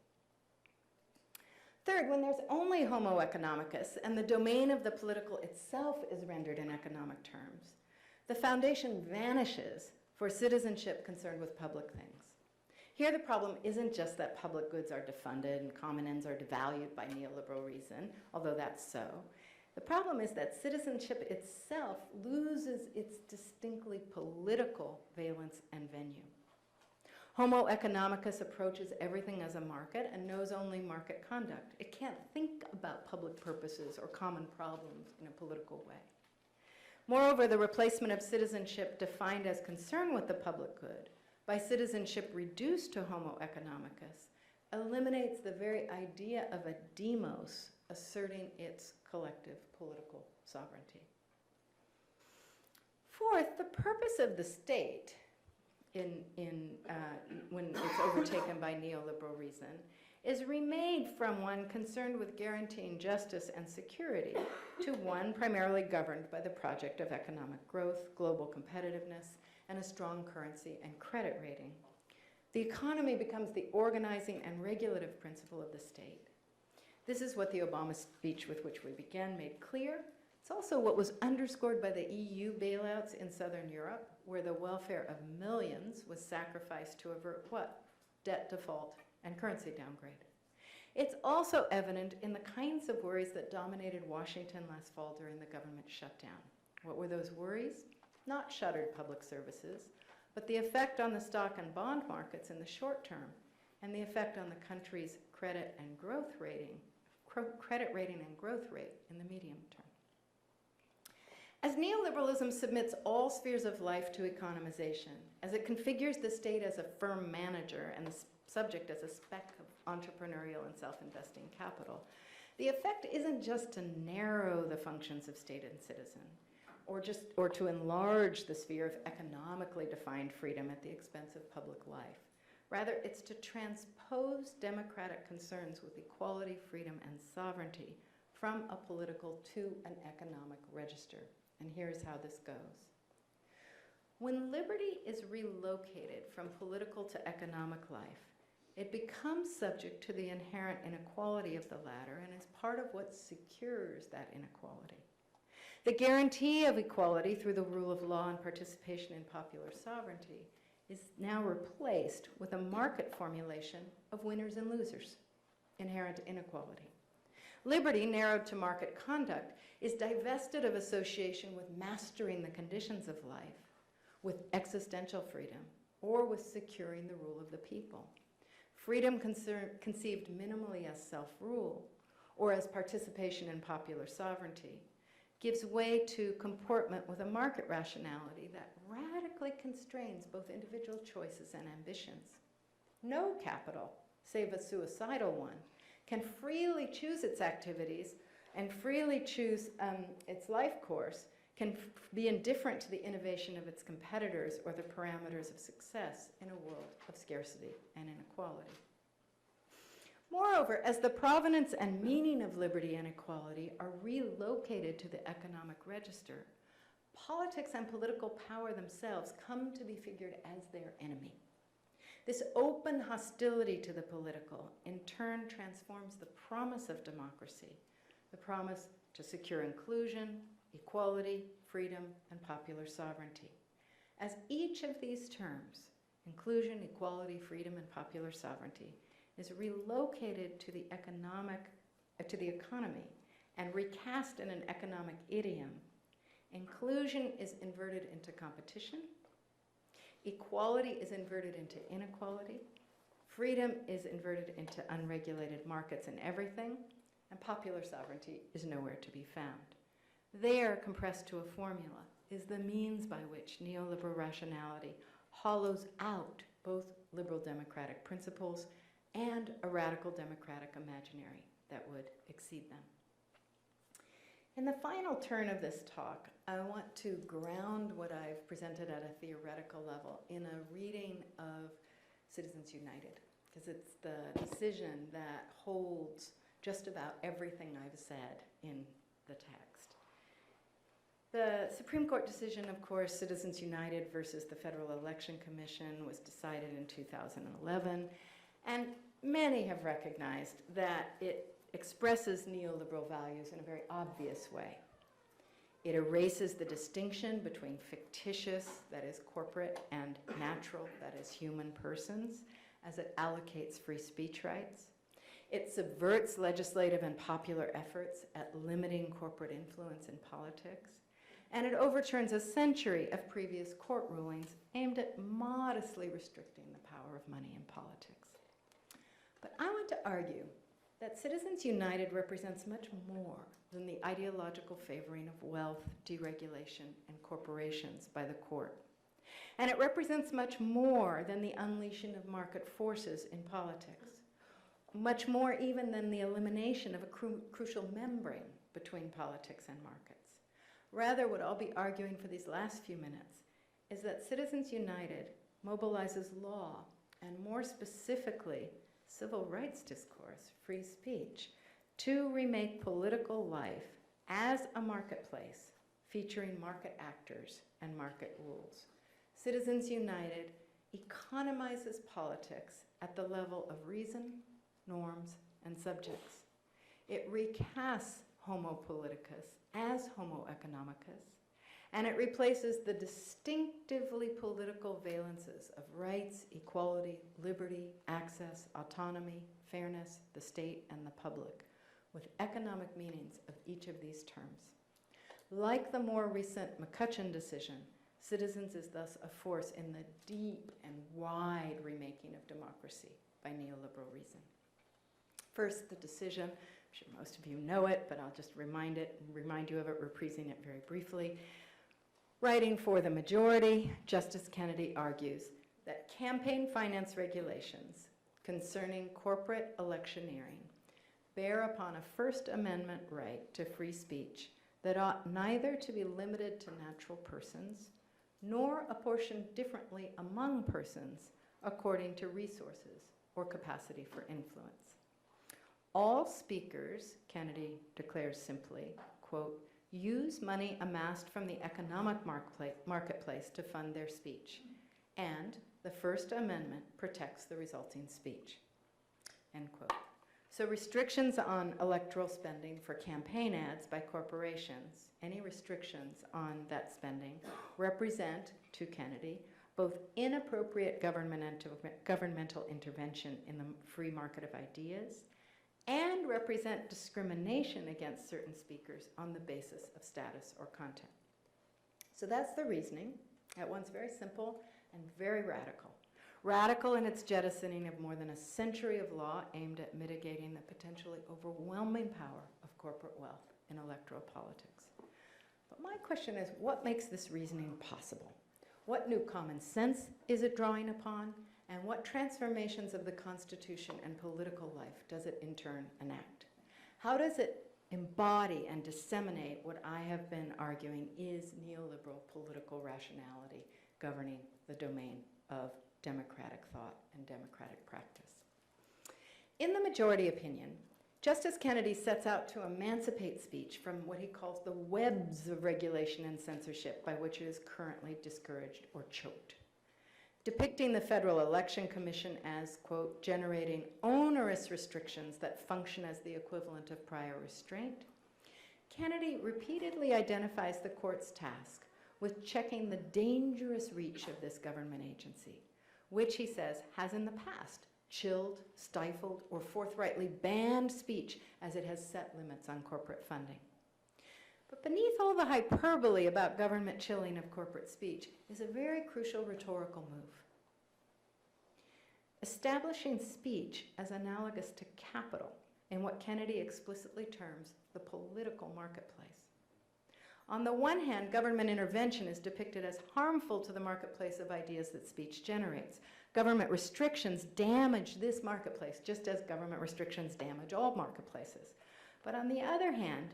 Third, when there's only homo economicus and the domain of the political itself is rendered in economic terms, the foundation vanishes for citizenship concerned with public things. Here the problem isn't just that public goods are defunded and common ends are devalued by neoliberal reason, although that's so. The problem is that citizenship itself loses its distinctly political valence and venue. Homo economicus approaches everything as a market and knows only market conduct. It can't think about public purposes or common problems in a political way. Moreover, the replacement of citizenship defined as concern with the public good by citizenship reduced to homo economicus eliminates the very idea of a demos asserting its collective political sovereignty. Fourth, the purpose of the state when it's overtaken by neoliberal reason is remade from one concerned with guaranteeing justice and security to one primarily governed by the project of economic growth, global competitiveness, and a strong currency and credit rating. The economy becomes the organizing and regulative principle of the state. This is what the Obama speech with which we began made clear. It's also what was underscored by the EU bailouts in Southern Europe, where the welfare of millions was sacrificed to avert what? Debt default and currency downgrade. It's also evident in the kinds of worries that dominated Washington last fall during the government shutdown. What were those worries? Not shuttered public services, but the effect on the stock and bond markets in the short term and the effect on the country's credit rating and growth rate in the medium term. As neoliberalism submits all spheres of life to economization, as it configures the state as a firm manager and the subject as a speck of entrepreneurial and self-investing capital, the effect isn't just to narrow the functions of state and citizen, or to enlarge the sphere of economically defined freedom at the expense of public life. Rather, it's to transpose democratic concerns with equality, freedom, and sovereignty from a political to an economic register. And here's how this goes. When liberty is relocated from political to economic life, it becomes subject to the inherent inequality of the latter and is part of what secures that inequality. The guarantee of equality through the rule of law and participation in popular sovereignty is now replaced with a market formulation of winners and losers, inherent inequality. Liberty, narrowed to market conduct, is divested of association with mastering the conditions of life, with existential freedom, or with securing the rule of the people. Freedom conceived minimally as self-rule or as participation in popular sovereignty gives way to comportment with a market rationality that radically constrains both individual choices and ambitions. No capital, save a suicidal one, can freely choose its activities and freely choose its life course, can be indifferent to the innovation of its competitors or the parameters of success in a world of scarcity and inequality. Moreover, as the provenance and meaning of liberty and equality are relocated to the economic register, politics and political power themselves come to be figured as their enemy. This open hostility to the political, in turn, transforms the promise of democracy, the promise to secure inclusion, equality, freedom, and popular sovereignty. As each of these terms, inclusion, equality, freedom, and popular sovereignty, is relocated to the economy and recast in an economic idiom, inclusion is inverted into competition, equality is inverted into inequality, freedom is inverted into unregulated markets and everything, and popular sovereignty is nowhere to be found. There, compressed to a formula, is the means by which neoliberal rationality hollows out both liberal democratic principles and a radical democratic imaginary that would exceed them. In the final turn of this talk, I want to ground what I've presented at a theoretical level in a reading of Citizens United, because it's the decision that holds just about everything I've said in the text. The Supreme Court decision, of course, Citizens United versus the Federal Election Commission, was decided in 2011, and many have recognized that it expresses neoliberal values in a very obvious way. It erases the distinction between fictitious, that is corporate, and natural, that is human persons, as it allocates free speech rights. It subverts legislative and popular efforts at limiting corporate influence in politics. And it overturns a century of previous court rulings aimed at modestly restricting the power of money in politics. But I want to argue that Citizens United represents much more than the ideological favoring of wealth, deregulation, and corporations by the court. And it represents much more than the unleashing of market forces in politics, much more even than the elimination of a crucial membrane between politics and markets. Rather, what I'll be arguing for these last few minutes is that Citizens United mobilizes law, and more specifically, civil rights discourse, free speech, to remake political life as a marketplace featuring market actors and market rules. Citizens United economizes politics at the level of reason, norms, and subjects. It recasts homo politicus as homo economicus, and it replaces the distinctively political valences of rights, equality, liberty, access, autonomy, fairness, the state, and the public with economic meanings of each of these terms. Like the more recent McCutcheon decision, Citizens is thus a force in the deep and wide remaking of democracy by neoliberal reason. First, the decision. I'm sure most of you know it, but I'll just remind you of it, reprising it very briefly. Writing for the majority, Justice Kennedy argues that campaign finance regulations concerning corporate electioneering bear upon a First Amendment right to free speech that ought neither to be limited to natural persons nor apportioned differently among persons according to resources or capacity for influence. All speakers, Kennedy declares simply, quote, use money amassed from the economic marketplace to fund their speech, and the First Amendment protects the resulting speech, end quote. So restrictions on electoral spending for campaign ads by corporations, any restrictions on that spending represent, to Kennedy, both inappropriate governmental intervention in the free market of ideas and represent discrimination against certain speakers on the basis of status or content. So that's the reasoning, at once very simple and very radical. Radical in its jettisoning of more than a century of law aimed at mitigating the potentially overwhelming power of corporate wealth in electoral politics. But my question is, what makes this reasoning possible? What new common sense is it drawing upon? And what transformations of the Constitution and political life does it in turn enact? How does it embody and disseminate what I have been arguing is neoliberal political rationality governing the domain of democratic thought and democratic practice? In the majority opinion, Justice Kennedy sets out to emancipate speech from what he calls the webs of regulation and censorship by which it is currently discouraged or choked. Depicting the Federal Election Commission as, quote, generating onerous restrictions that function as the equivalent of prior restraint, Kennedy repeatedly identifies the court's task with checking the dangerous reach of this government agency, which he says has in the past chilled, stifled, or forthrightly banned speech as it has set limits on corporate funding. But beneath all the hyperbole about government chilling of corporate speech is a very crucial rhetorical move. Establishing speech as analogous to capital in what Kennedy explicitly terms the political marketplace. On the one hand, government intervention is depicted as harmful to the marketplace of ideas that speech generates. Government restrictions damage this marketplace, just as government restrictions damage all marketplaces. But on the other hand,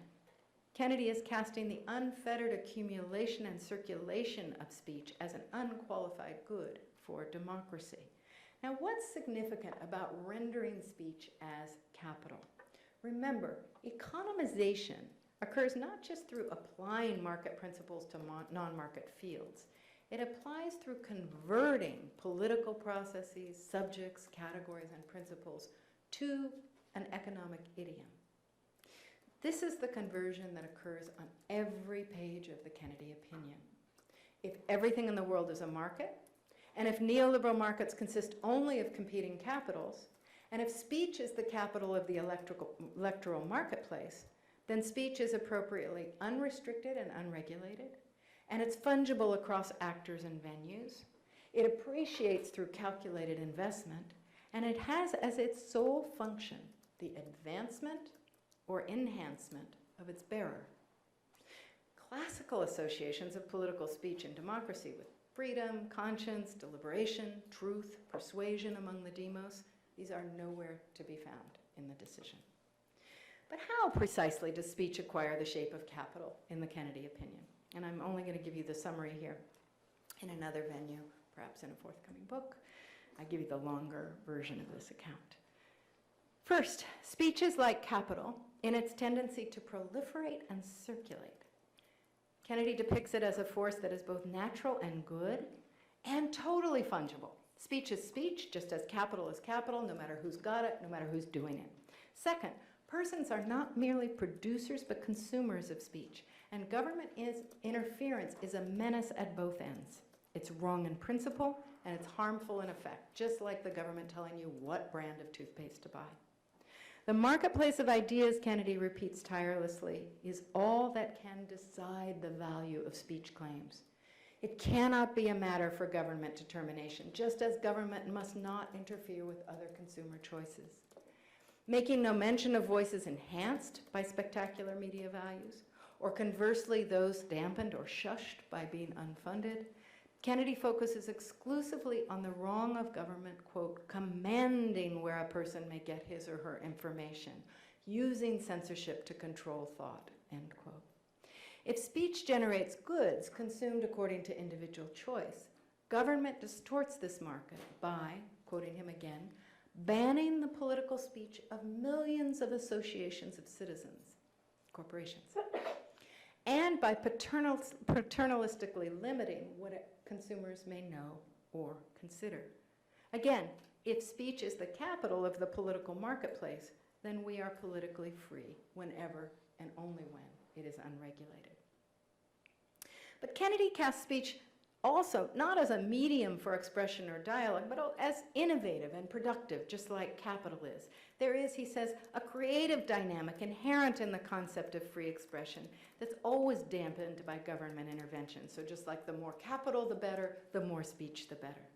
Kennedy is casting the unfettered accumulation and circulation of speech as an unqualified good for democracy. Now, what's significant about rendering speech as capital? Remember, economization occurs not just through applying market principles to non-market fields. It applies through converting political processes, subjects, categories, and principles to an economic idiom. This is the conversion that occurs on every page of the Kennedy opinion. If everything in the world is a market, and if neoliberal markets consist only of competing capitals, and if speech is the capital of the electoral marketplace, then speech is appropriately unrestricted and unregulated, and it's fungible across actors and venues. It appreciates through calculated investment, and it has as its sole function the advancement or enhancement of its bearer. Classical associations of political speech and democracy with freedom, conscience, deliberation, truth, persuasion among the demos, these are nowhere to be found in the decision. But how precisely does speech acquire the shape of capital in the Kennedy opinion? And I'm only going to give you the summary here. In another venue, perhaps in a forthcoming book, I give you the longer version of this account. First, speech is like capital in its tendency to proliferate and circulate. Kennedy depicts it as a force that is both natural and good and totally fungible. Speech is speech, just as capital is capital, no matter who's got it, no matter who's doing it. Second, persons are not merely producers but consumers of speech, and government interference is a menace at both ends. It's wrong in principle, and it's harmful in effect, just like the government telling you what brand of toothpaste to buy. The marketplace of ideas, Kennedy repeats tirelessly, is all that can decide the value of speech claims. It cannot be a matter for government determination, just as government must not interfere with other consumer choices. making no mention of voices enhanced by spectacular media values, or conversely, those dampened or shushed by being unfunded. Kennedy focuses exclusively on the wrong of government, quote, commanding where a person may get his or her information, using censorship to control thought, end quote. If speech generates goods consumed according to individual choice, government distorts this market by, quoting him again, banning the political speech of millions of associations of citizens, corporations, and by paternalistically limiting what consumers may know or consider. Again, if speech is the capital of the political marketplace, then we are politically free whenever and only when it is unregulated. But Kennedy casts speech also not as a medium for expression or dialogue, but as innovative and productive, just like capital is. There is, he says, a creative dynamic inherent in the concept of free expression that's always dampened by government intervention. So just like the more capital, the better, the more speech, the better.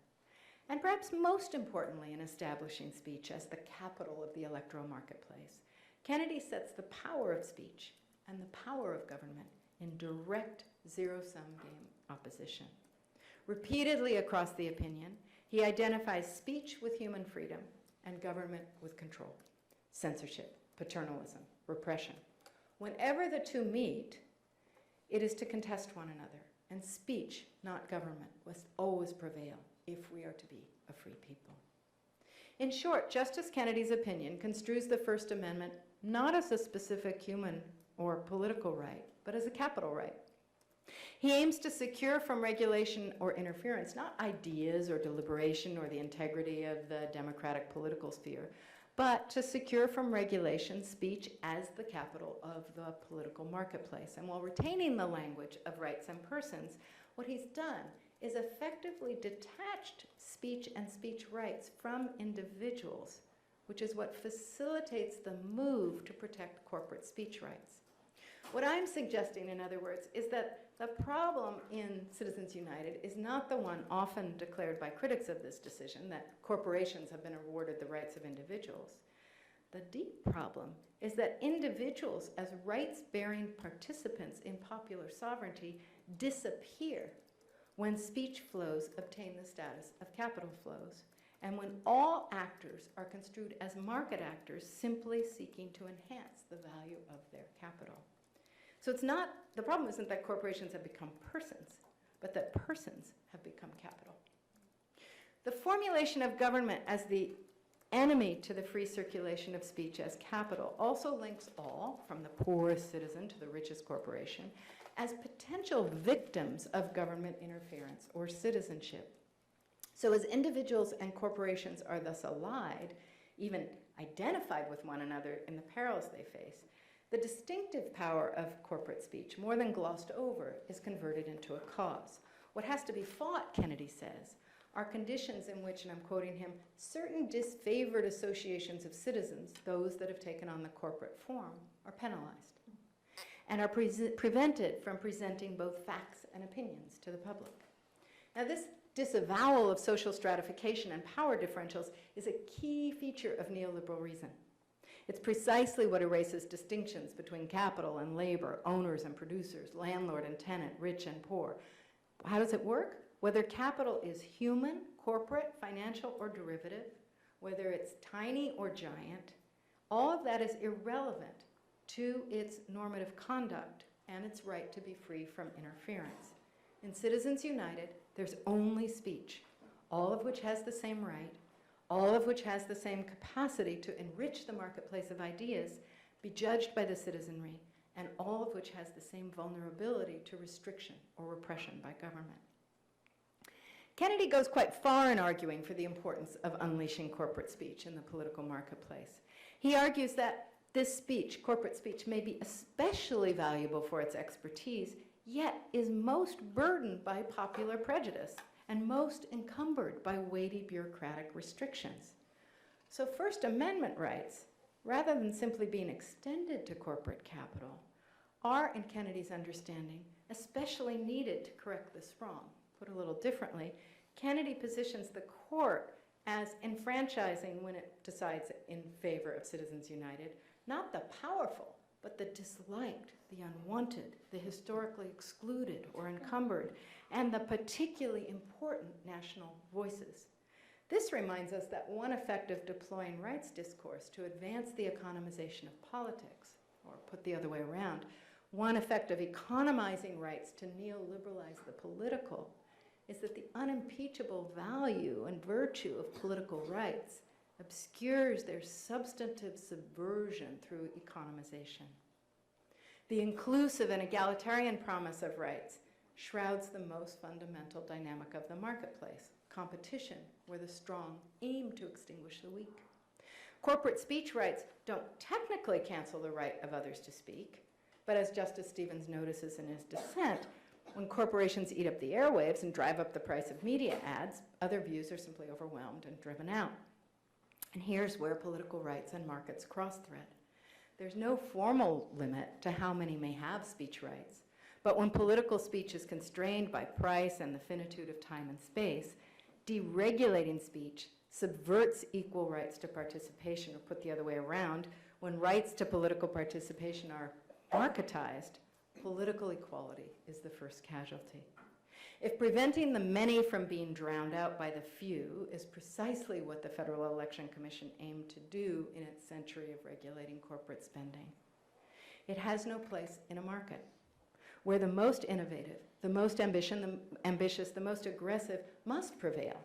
And perhaps most importantly in establishing speech as the capital of the electoral marketplace, Kennedy sets the power of speech and the power of government in direct zero-sum game opposition. Repeatedly across the opinion, he identifies speech with human freedom and government with control, censorship, paternalism, repression. Whenever the two meet, it is to contest one another, and speech, not government, must always prevail if we are to be a free people. In short, Justice Kennedy's opinion construes the First Amendment not as a specific human or political right, but as a capital right. He aims to secure from regulation or interference not ideas or deliberation or the integrity of the democratic political sphere, but to secure from regulation speech as the capital of the political marketplace. And while retaining the language of rights and persons, what he's done is effectively detached speech and speech rights from individuals, which is what facilitates the move to protect corporate speech rights. What I'm suggesting, in other words, is that the problem in Citizens United is not the one often declared by critics of this decision, that corporations have been awarded the rights of individuals. The deep problem is that individuals as rights-bearing participants in popular sovereignty disappear when speech flows obtain the status of capital flows, and when all actors are construed as market actors simply seeking to enhance the value of their capital. So the problem isn't that corporations have become persons, but that persons have become capital. The formulation of government as the enemy to the free circulation of speech as capital also links all, from the poorest citizen to the richest corporation, as potential victims of government interference or citizenship. So as individuals and corporations are thus allied, even identified with one another in the perils they face, the distinctive power of corporate speech, more than glossed over, is converted into a cause. What has to be fought, Kennedy says, are conditions in which, and I'm quoting him, certain disfavored associations of citizens, those that have taken on the corporate form, are penalized and are prevented from presenting both facts and opinions to the public. Now, this disavowal of social stratification and power differentials is a key feature of neoliberal reason. It's precisely what erases distinctions between capital and labor, owners and producers, landlord and tenant, rich and poor. How does it work? Whether capital is human, corporate, financial, or derivative, whether it's tiny or giant, all of that is irrelevant to its normative conduct and its right to be free from interference. In Citizens United, there's only speech, all of which has the same right, all of which has the same capacity to enrich the marketplace of ideas, be judged by the citizenry, and all of which has the same vulnerability to restriction or repression by government. Kennedy goes quite far in arguing for the importance of unleashing corporate speech in the political marketplace. He argues that this speech, corporate speech, may be especially valuable for its expertise, yet is most burdened by popular prejudice and most encumbered by weighty bureaucratic restrictions. So First Amendment rights, rather than simply being extended to corporate capital, are, in Kennedy's understanding, especially needed to correct this wrong. Put a little differently, Kennedy positions the court as enfranchising when it decides in favor of Citizens United, not the powerful, but the disliked, the unwanted, the historically excluded or encumbered, and the particularly important national voices. This reminds us that one effect of deploying rights discourse to advance the economization of politics, or put the other way around, one effect of economizing rights to neoliberalize the political, is that the unimpeachable value and virtue of political rights obscures their substantive subversion through economization. The inclusive and egalitarian promise of rights shrouds the most fundamental dynamic of the marketplace, competition, where the strong aim to extinguish the weak. Corporate speech rights don't technically cancel the right of others to speak, but as Justice Stevens notices in his dissent, when corporations eat up the airwaves and drive up the price of media ads, other views are simply overwhelmed and driven out. And here's where political rights and markets cross-thread. There's no formal limit to how many may have speech rights, but when political speech is constrained by price and the finitude of time and space, deregulating speech subverts equal rights to participation, or put the other way around, when rights to political participation are marketized, political equality is the first casualty. If preventing the many from being drowned out by the few is precisely what the Federal Election Commission aimed to do in its century of regulating corporate spending, it has no place in a market where the most innovative, the most ambitious, the most aggressive must prevail,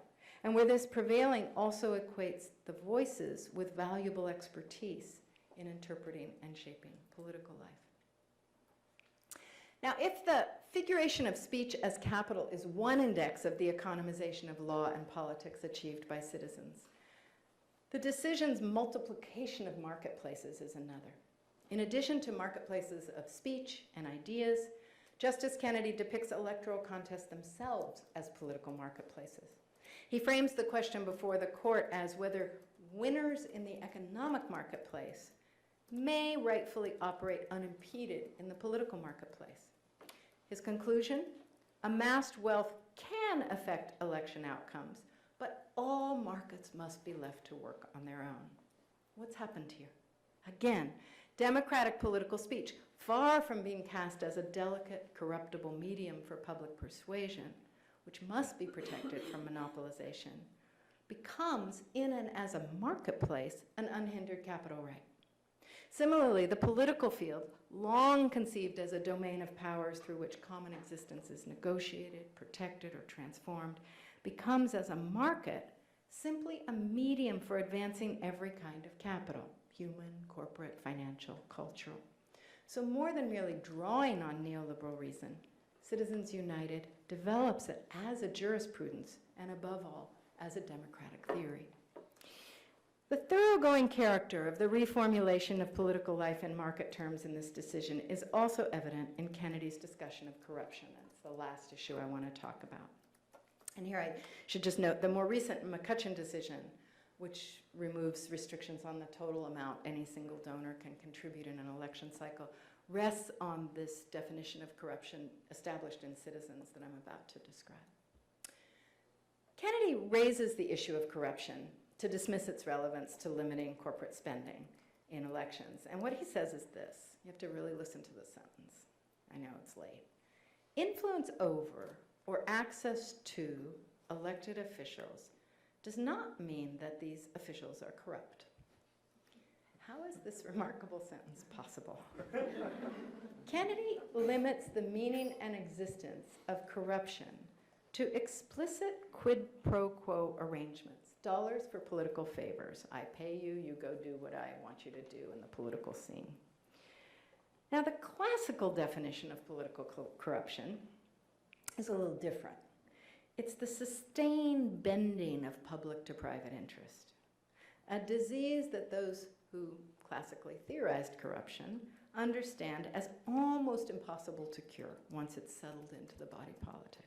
and where this prevailing also equates the voices with valuable expertise in interpreting and shaping political life. Now, if the figuration of speech as capital is one index of the economization of law and politics achieved by citizens, the decision's multiplication of marketplaces is another. In addition to marketplaces of speech and ideas, Justice Kennedy depicts electoral contests themselves as political marketplaces. He frames the question before the court as whether winners in the economic marketplace may rightfully operate unimpeded in the political marketplace. His conclusion? Amassed wealth can affect election outcomes, but all markets must be left to work on their own. What's happened here? Again, democratic political speech, far from being cast as a delicate, corruptible medium for public persuasion, which must be protected from monopolization, becomes, in and as a marketplace, an unhindered capital right. Similarly, the political field, long conceived as a domain of powers through which common existence is negotiated, protected, or transformed, becomes, as a market, simply a medium for advancing every kind of capital, human, corporate, financial, cultural. So more than merely drawing on neoliberal reason, Citizens United develops it as a jurisprudence and, above all, as a democratic theory. The thoroughgoing character of the reformulation of political life in market terms in this decision is also evident in Kennedy's discussion of corruption. That's the last issue I want to talk about. And here I should just note the more recent McCutcheon decision, which removes restrictions on the total amount any single donor can contribute in an election cycle, rests on this definition of corruption established in Citizens that I'm about to describe. Kennedy raises the issue of corruption to dismiss its relevance to limiting corporate spending in elections. And what he says is this. You have to really listen to this sentence. I know it's late. Influence over or access to elected officials does not mean that these officials are corrupt. How is this remarkable sentence possible? Kennedy limits the meaning and existence of corruption to explicit quid pro quo arrangements, dollars for political favors. I pay you, you go do what I want you to do in the political scene. Now, the classical definition of political corruption is a little different. It's the sustained bending of public to private interest, a disease that those who classically theorized corruption understand as almost impossible to cure once it's settled into the body politic.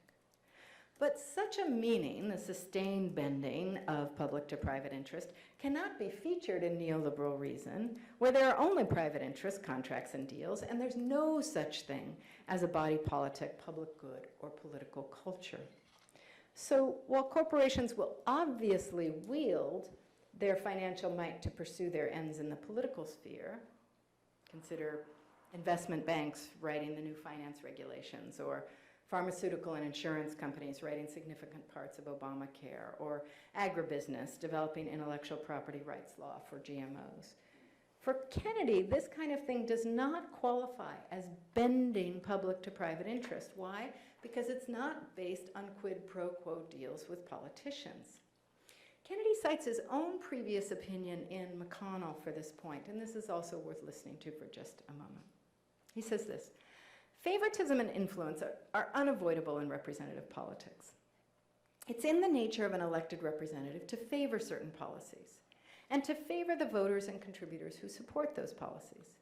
But such a meaning, the sustained bending of public to private interest, cannot be featured in neoliberal reason, where there are only private interest, contracts, and deals, and there's no such thing as a body politic, public good, or political culture. So while corporations will obviously wield their financial might to pursue their ends in the political sphere, consider investment banks writing the new finance regulations, or pharmaceutical and insurance companies writing significant parts of Obamacare, or agribusiness developing intellectual property rights law for GMOs. For Kennedy, this kind of thing does not qualify as bending public to private interest. Why? Because it's not based on quid pro quo deals with politicians. Kennedy cites his own previous opinion in McConnell for this point, and this is also worth listening to for just a moment. He says this: favoritism and influence are unavoidable in representative politics. It's in the nature of an elected representative to favor certain policies and to favor the voters and contributors who support those policies.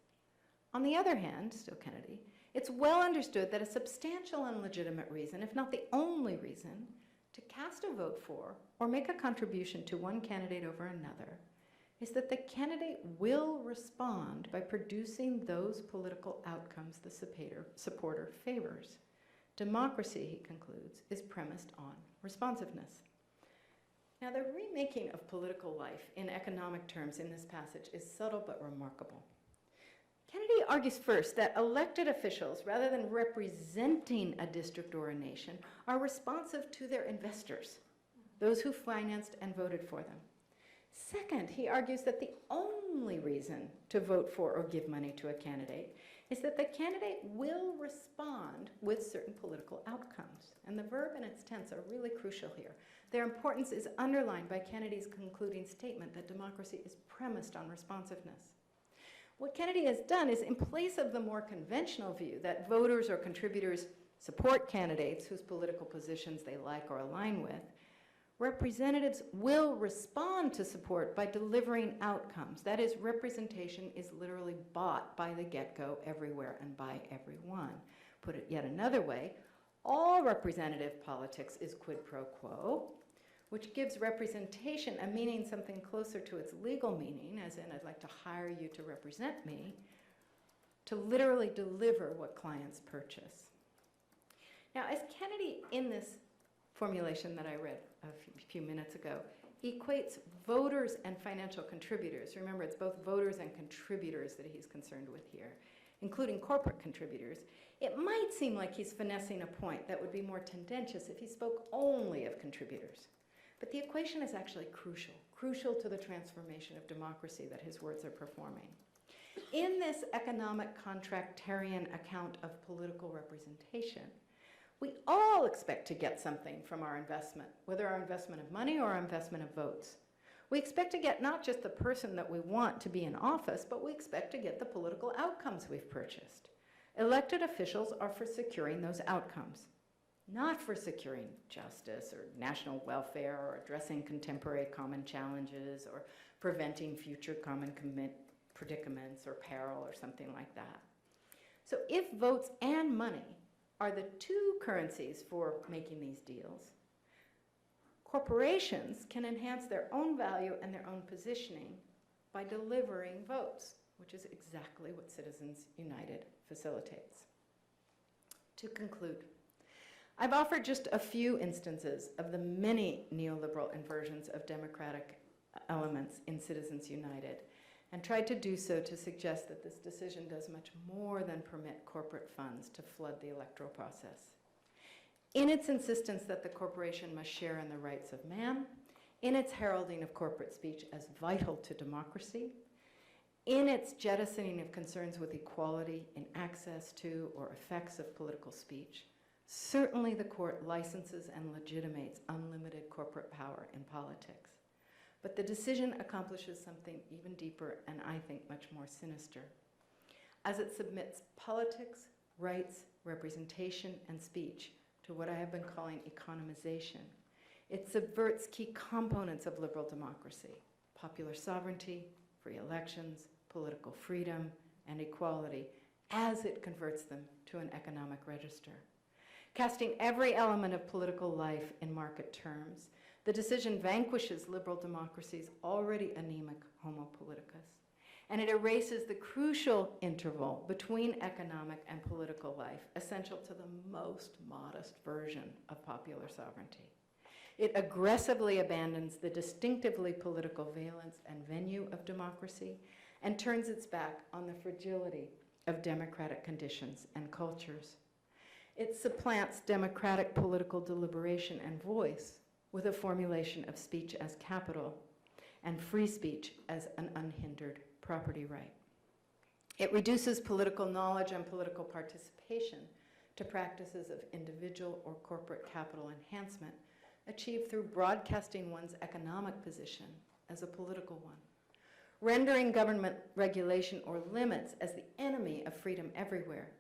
On the other hand, still Kennedy, it's well understood that a substantial and legitimate reason, if not the only reason, to cast a vote for or make a contribution to one candidate over another is that the candidate will respond by producing those political outcomes the supporter favors. Democracy, he concludes, is premised on responsiveness. Now, the remaking of political life in economic terms in this passage is subtle but remarkable. Kennedy argues first that elected officials, rather than representing a district or a nation, are responsive to their investors, those who financed and voted for them. Second, he argues that the only reason to vote for or give money to a candidate is that the candidate will respond with certain political outcomes. And the verb and its tense are really crucial here. Their importance is underlined by Kennedy's concluding statement that democracy is premised on responsiveness. What Kennedy has done is, in place of the more conventional view that voters or contributors support candidates whose political positions they like or align with, representatives will respond to support by delivering outcomes. That is, representation is literally bought by the get-go everywhere and by everyone. Put it yet another way, all representative politics is quid pro quo, which gives representation a meaning something closer to its legal meaning, as in I'd like to hire you to represent me, to literally deliver what clients purchase. Now, as Kennedy, in this formulation that I read a few minutes ago, equates voters and financial contributors. Remember, it's both voters and contributors that he's concerned with here, including corporate contributors. It might seem like he's finessing a point that would be more tendentious if he spoke only of contributors. But the equation is actually crucial to the transformation of democracy that his words are performing. In this economic contractarian account of political representation, we all expect to get something from our investment, whether our investment of money or our investment of votes. We expect to get not just the person that we want to be in office, but we expect to get the political outcomes we've purchased. Elected officials are for securing those outcomes, not for securing justice or national welfare or addressing contemporary common challenges or preventing future common predicaments or peril or something like that. So if votes and money are the two currencies for making these deals, corporations can enhance their own value and their own positioning by delivering votes, which is exactly what Citizens United facilitates. To conclude, I've offered just a few instances of the many neoliberal inversions of democratic elements in Citizens United, and tried to do so to suggest that this decision does much more than permit corporate funds to flood the electoral process. In its insistence that the corporation must share in the rights of man, in its heralding of corporate speech as vital to democracy, in its jettisoning of concerns with equality in access to or effects of political speech, certainly the court licenses and legitimates unlimited corporate power in politics. But the decision accomplishes something even deeper and I think much more sinister, as it submits politics, rights, representation, and speech to what I have been calling economization. It subverts key components of liberal democracy: popular sovereignty, free elections, political freedom, and equality, as it converts them to an economic register. Casting every element of political life in market terms, the decision vanquishes liberal democracy's already anemic homo politicus, and it erases the crucial interval between economic and political life, essential to the most modest version of popular sovereignty. It aggressively abandons the distinctively political valence and venue of democracy and turns its back on the fragility of democratic conditions and cultures. It supplants democratic political deliberation and voice with a formulation of speech as capital and free speech as an unhindered property right. It reduces political knowledge and political participation to practices of individual or corporate capital enhancement achieved through broadcasting one's economic position as a political one. Rendering government regulation or limits as the enemy of freedom everywhere,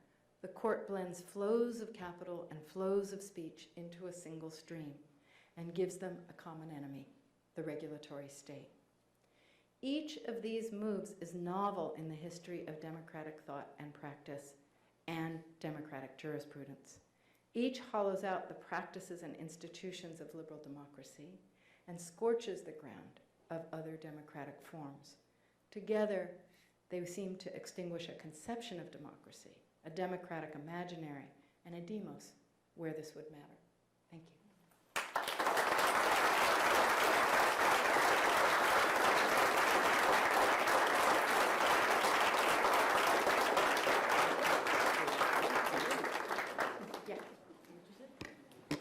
the court blends flows of capital and flows of speech into a single stream and gives them a common enemy, the regulatory state. Each of these moves is novel in the history of democratic thought and practice and democratic jurisprudence. Each hollows out the practices and institutions of liberal democracy and scorches the ground of other democratic forms. Together, they seem to extinguish a conception of democracy, a democratic imaginary, and a demos where this would matter. Thank you.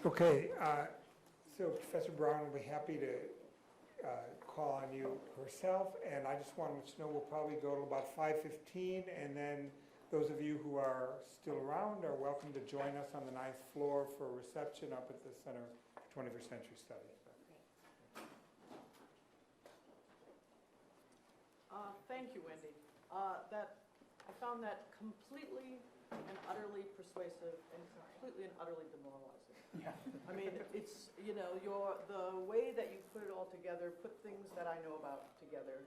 Okay, so Professor Brown will be happy to call on you herself, and I just want to let you know we'll probably go to about 5:15, and then those of you who are still around are welcome to join us on the 9th floor for a reception up at the Center for 21st Century Studies. Thank you, Wendy. I found that completely and utterly persuasive and completely and utterly demoralizing. Yeah. I mean, it's, you know, the way that you put it all together, put things that I know about together,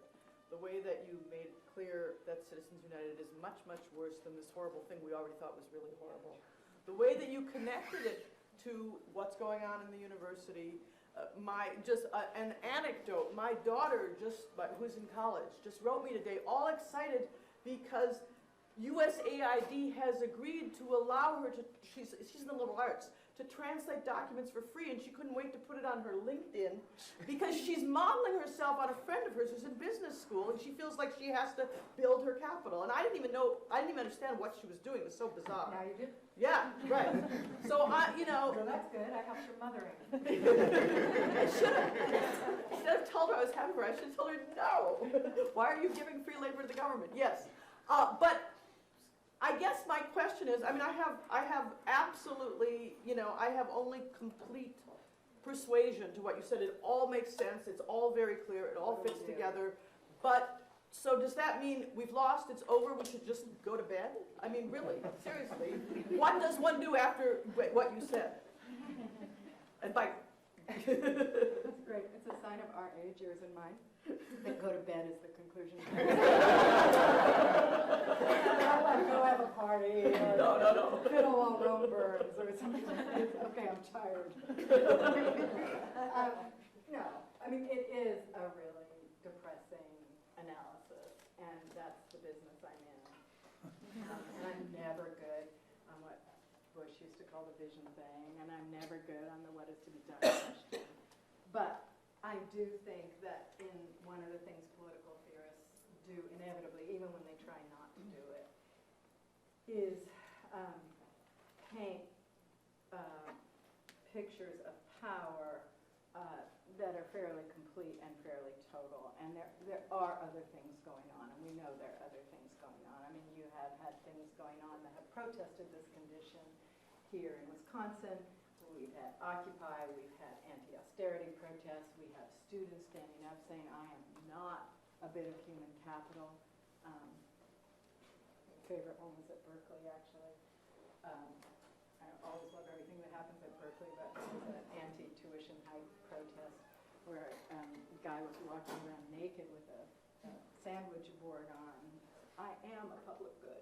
the way that you made it clear that Citizens United is much, much worse than this horrible thing we already thought was really horrible. The way that you connected it to what's going on in the university, an anecdote, my daughter who's in college just wrote me today all excited because USAID has agreed to allow her to, she's in the liberal arts, to translate documents for free, and she couldn't wait to put it on her LinkedIn because she's modeling herself on a friend of hers who's in business school, and she feels like she has to build her capital. And I didn't even understand what she was doing. It was so bizarre. Now you do? Yeah, right. So So that's good. I helped your mothering. I should have. Instead of told her I was happy for her, I should have told her, no. Why are you giving free labor to the government? Yes. But I guess my question is, I mean, I have absolutely, I have only complete persuasion to what you said. It all makes sense. It's all very clear. It all fits together. But, so does that mean we've lost, it's over, we should just go to bed? I mean, really, seriously. What does one do after what you said? And by... That's great. It's a sign of our age, yours and mine. That go to bed is the conclusion. Go have a party. Or No. Fiddle while Rome burns or something like that. Okay, I'm tired. No, I mean, it is a really depressing analysis, and that's the business I'm in. And I'm never good on what Bush used to call the vision thing, and I'm never good on the what is to be done question. But I do think that in one of the things political theorists do inevitably, even when they try not to do it, is paint pictures of power that are fairly complete and fairly total. And there are other things going on, and we know there are other things going on. I mean, you have had things going on that have protested this condition here in Wisconsin. We've had Occupy, we've had anti-austerity protests, we have students standing up saying, I am not a bit of human capital. Favorite one was at Berkeley, actually. I always love everything that happens at Berkeley, but it was an anti-tuition hike protest where a guy was walking around naked with a sandwich board on. I am a public good.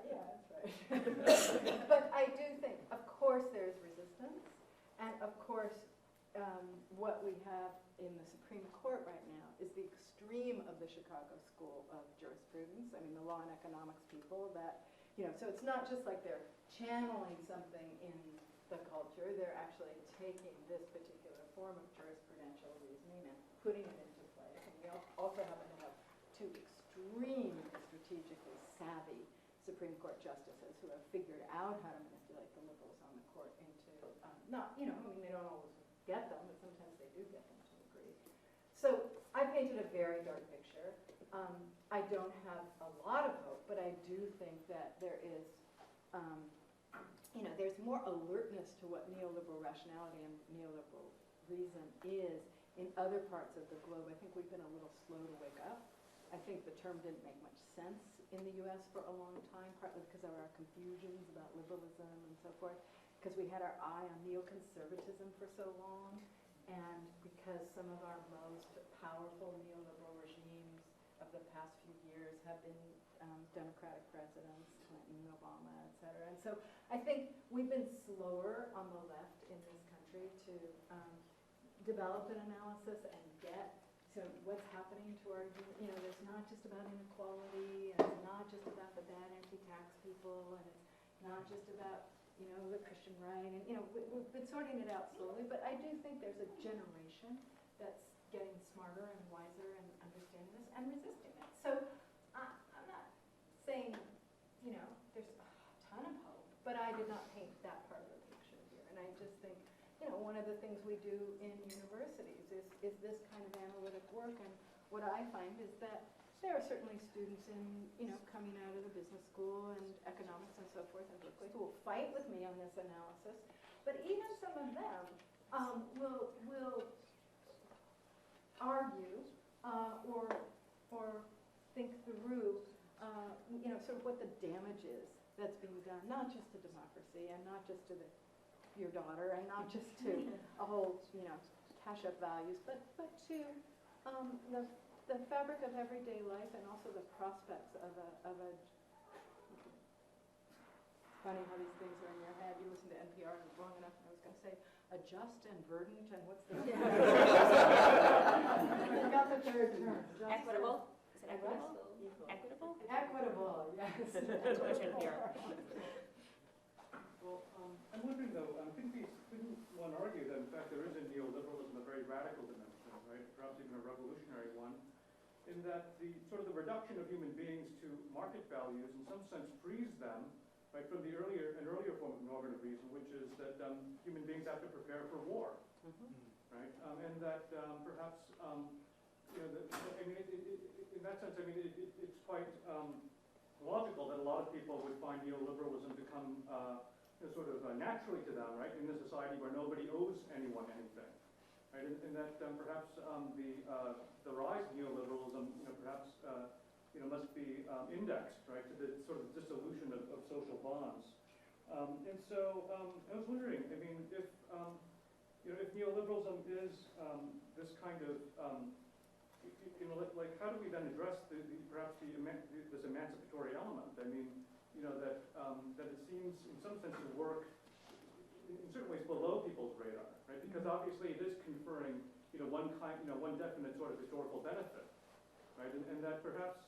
Yeah, that's right. But I do think, of course, there's resistance, and of course, what we have in the Supreme Court right now is the extreme of the Chicago School of Jurisprudence. I mean, the law and economics people that, so it's not just like they're channeling something in the culture. They're actually taking this particular form of jurisprudential reasoning and putting it into place. And we also happen to have two extremely strategically savvy Supreme Court justices who have figured out how to manipulate the liberals on the court into, not, I mean, they don't always get them, but sometimes they do get them to agree. So I painted a very dark picture. I don't have a lot of hope, but I do think that there is, there's more alertness to what neoliberal rationality and neoliberal reason is in other parts of the globe. I think we've been a little slow to wake up. I think the term didn't make much sense in the US for a long time, partly because of our confusions about liberalism and so forth, because we had our eye on neoconservatism for so long, and because some of our most powerful neoliberal regimes of the past few years have been Democratic presidents, Clinton, Obama, et cetera. And so I think we've been slower on the left in this country to develop an analysis and get to what's happening to our, there's not just about inequality, and it's not just about the bad anti-tax people, and it's not just about, the Christian right, and, we've been sorting it out slowly, but I do think there's a generation that's getting smarter and wiser and understanding this and resisting it. So I'm not saying, there's a ton of hope, but I did not paint that part of the picture here. And I just think, one of the things we do in universities is this kind of analytic work. And what I find is that there are certainly students in, coming out of the business school and economics and so forth in Berkeley who will fight with me on this analysis. But even some of them will argue or think through, sort of what the damage is that's being done, not just to democracy and not just to your daughter and not just to a whole, cash-up values, but to the fabric of everyday life and also the prospects of a funny how these things are in your head. You listen to NPR long enough, and I was going to say, a just and verdant, and what's the other one? I forgot the third term. Equitable? Is it equitable? Equitable? Equitable, yes. That's what it's NPR. Well, I'm wondering though, couldn't one argue that in fact there is in neoliberalism a very radical dimension, right? Perhaps even a revolutionary one, in that the sort of the reduction of human beings to market values in some sense frees them, right, from an earlier form of normative reason, which is that human beings have to prepare for war, right? And that perhaps, in that sense, it's quite logical that a lot of people would find neoliberalism to come sort of naturally to them, right, in a society where nobody owes anyone anything, right, and that perhaps the rise of neoliberalism, perhaps must be indexed, right, to the sort of dissolution of social bonds, and so I was wondering, if neoliberalism is this kind of like how do we then address perhaps this emancipatory element? That it seems in some sense to work in certain ways below people's radar, right? Because obviously it is conferring, one definite sort of historical benefit, right? And that perhaps,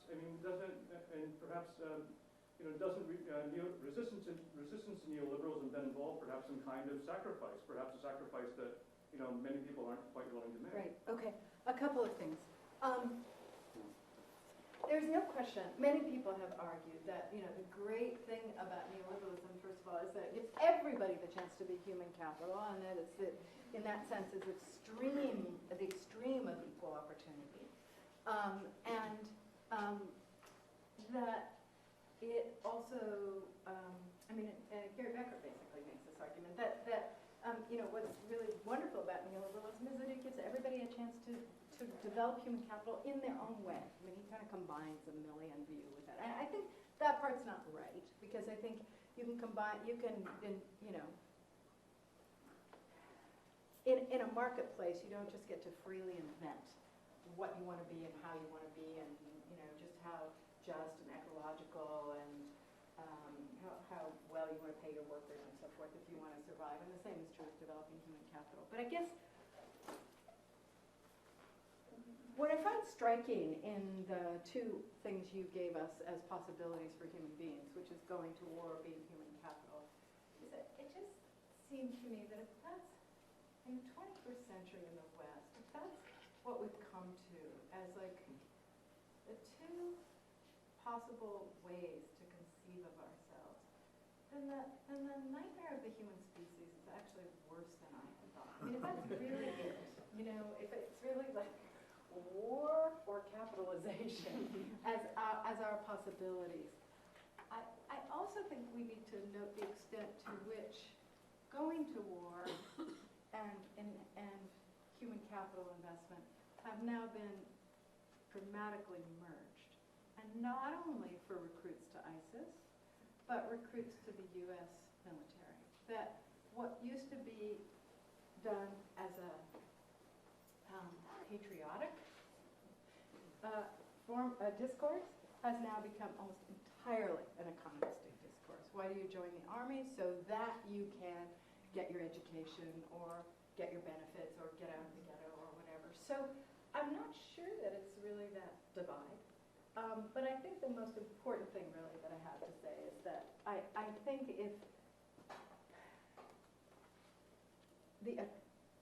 resistance to neoliberalism then involve perhaps some kind of sacrifice, perhaps a sacrifice that many people aren't quite willing to make. Right. Okay. A couple of things. There's no question, many people have argued that, the great thing about neoliberalism, first of all, is that it gives everybody the chance to be human capital, and that it's, in that sense, is the extreme of equal opportunity. That it also, Gary Becker basically makes this argument, that what's really wonderful about neoliberalism is that it gives everybody a chance to develop human capital in their own way. He kind of combines a Millian view with that. I think that part's not right, because I think you can combine, in a marketplace, you don't just get to freely invent what you want to be and how you want to be, and just how just and ecological and how well you want to pay your workers and so forth if you want to survive. And the same is true of developing human capital. But I guess what I find striking in the two things you gave us as possibilities for human beings, which is going to war or being human capital, is that it just seems to me that if that's, in the 21st century in the West, if that's what we've come to as like the two possible ways to conceive of ourselves, then the nightmare of the human species is actually worse than I had thought. I mean, if that's really it, you know, if it's really like war or capitalization as our possibilities, I also think we need to note the extent to which going to war and human capital investment have now been dramatically merged. And not only for recruits to ISIS, but recruits to the US military. That what used to be done as a patriotic discourse has now become almost entirely an economistic discourse. Why do you join the army? So that you can get your education or get your benefits or get out of the ghetto or whatever. So I'm not sure that it's really that divide. But I think the most important thing really that I have to say is that I think if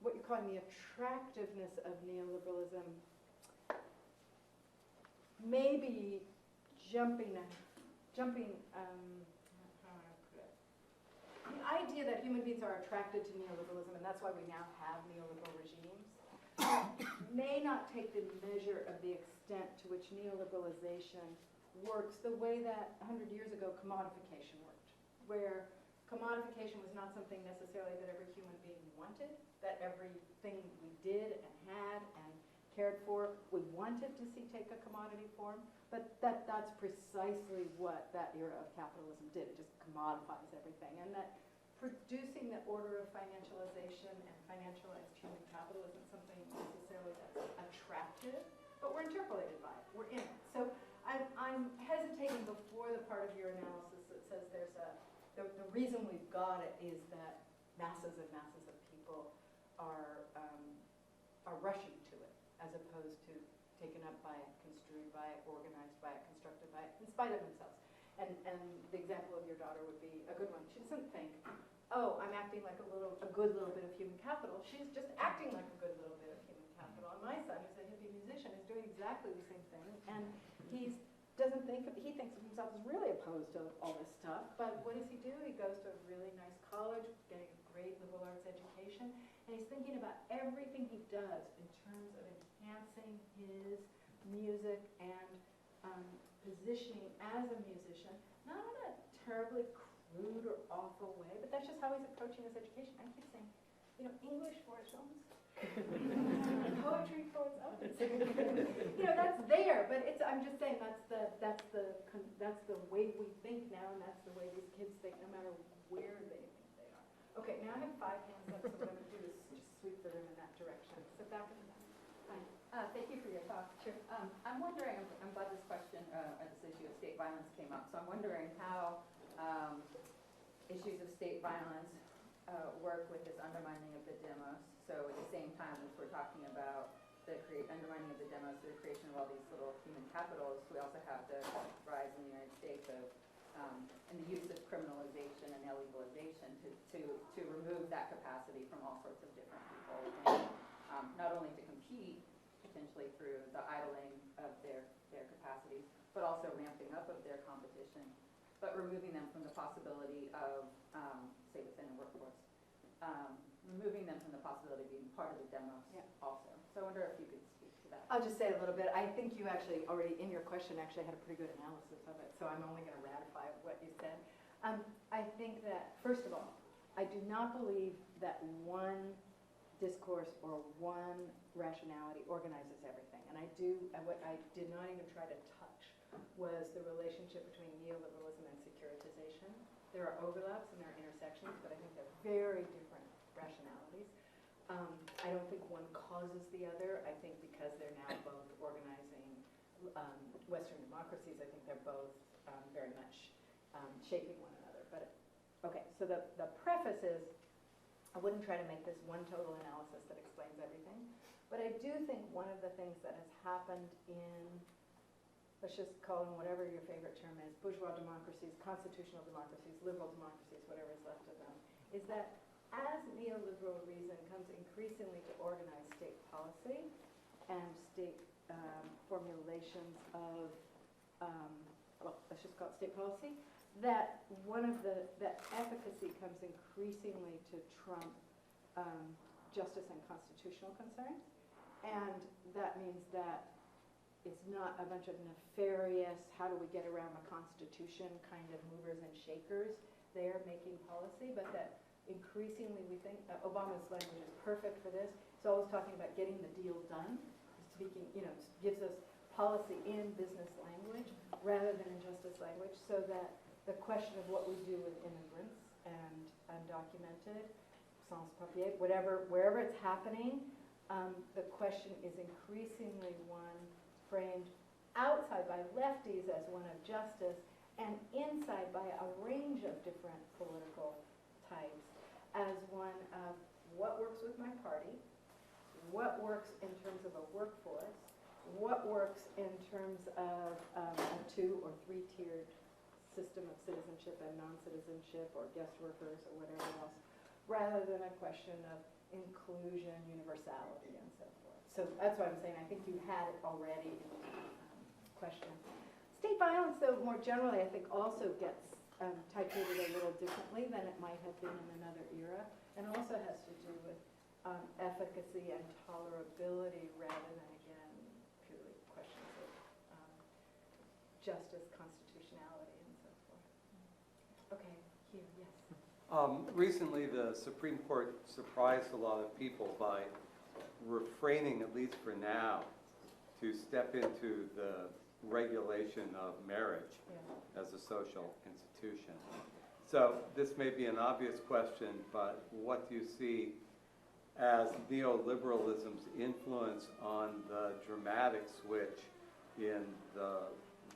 what you're calling the attractiveness of neoliberalism may be jumping how do I put it? The idea that human beings are attracted to neoliberalism, and that's why we now have neoliberal regimes, may not take the measure of the extent to which neoliberalization works the way that 100 years ago commodification worked, where commodification was not something necessarily that every human being wanted, that everything we did and had and cared for, we wanted to see take a commodity form, but that's precisely what that era of capitalism did. It just commodifies everything. And that producing the order of financialization and financialized human capital isn't something necessarily that's attractive, but we're interpolated by it. We're in it. So I'm hesitating before the part of your analysis that says there's the reason we've got it is that masses and masses of people are rushing to it, as opposed to taken up by it, construed by it, organized by it, constructed by it, in spite of themselves. And the example of your daughter would be a good one. She doesn't think, oh, I'm acting like a good little bit of human capital. She's just acting like a good little bit of human capital. And my son, who's a hippie musician, is doing exactly the same thing. And he thinks of himself as really opposed to all this stuff. But what does he do? He goes to a really nice college, getting a great liberal arts education, and he's thinking about everything he does in terms of enhancing his music and positioning as a musician, not in a terribly crude or awful way, but that's just how he's approaching his education. I keep saying, you know, English for its own, poetry for its own. You know, that's there, but I'm just saying that's the way we think now, and that's the way these kids think, no matter where they think they are. Okay, now I have 5 hands up, so what I'm going to do is just sweep the room in that direction. So back in the back. Hi. Thank you for your talk. Sure. I'm wondering, I'm glad this question, this issue of state violence came up. So I'm wondering how issues of state violence work with this undermining of the demos. So at the same time as we're talking about the undermining of the demos, the creation of all these little human capitals, we also have the rise in the United States of and the use of criminalization and illegalization to remove that capacity from all sorts of different people, and not only to compete potentially through the idling of their capacities, but also ramping up of their competition, but removing them from the possibility of, say within a workforce, removing them from the possibility of being part of the demos also. So I wonder if you could speak to that. I'll just say a little bit. I think you actually already, in your question, actually had a pretty good analysis of it, so I'm only going to ratify what you said. I think that, first of all, I do not believe that one discourse or one rationality organizes everything. And what I did not even try to touch was the relationship between neoliberalism and securitization. There are overlaps and there are intersections, but I think they're very different rationalities. I don't think one causes the other. I think because they're now both organizing Western democracies, I think they're both very much shaping one another. But okay, so the preface is, I wouldn't try to make this one total analysis that explains everything, but I do think one of the things that has happened in, let's just call them whatever your favorite term is, bourgeois democracies, constitutional democracies, liberal democracies, whatever is left of them, is that as neoliberal reason comes increasingly to organize state policy and state formulations of, well, let's just call it state policy, that that efficacy comes increasingly to trump justice and constitutional concerns. And that means that it's not a bunch of nefarious, how do we get around the Constitution kind of movers and shakers there making policy, but that increasingly we think, Obama's language is perfect for this. He's always talking about getting the deal done. Speaking, gives us policy in business language rather than in justice language, so that the question of what we do with immigrants and undocumented, sans papier, wherever it's happening, the question is increasingly one framed outside by lefties as one of justice and inside by a range of different political types as one of what works with my party, what works in terms of a workforce, what works in terms of a 2- or 3-tiered system of citizenship and non-citizenship or guest workers or whatever else, rather than a question of inclusion, universality, and so forth. So that's why I'm saying I think you had it already in the question. State violence, though, more generally, I think also gets titrated a little differently than it might have been in another era, and also has to do with efficacy and tolerability rather than, again, purely questions of justice, constitutionality, and so forth. Okay, here, yes. Recently, the Supreme Court surprised a lot of people by refraining, at least for now, to step into the regulation of marriage as a social institution. So this may be an obvious question, but what do you see as neoliberalism's influence on the dramatic switch in the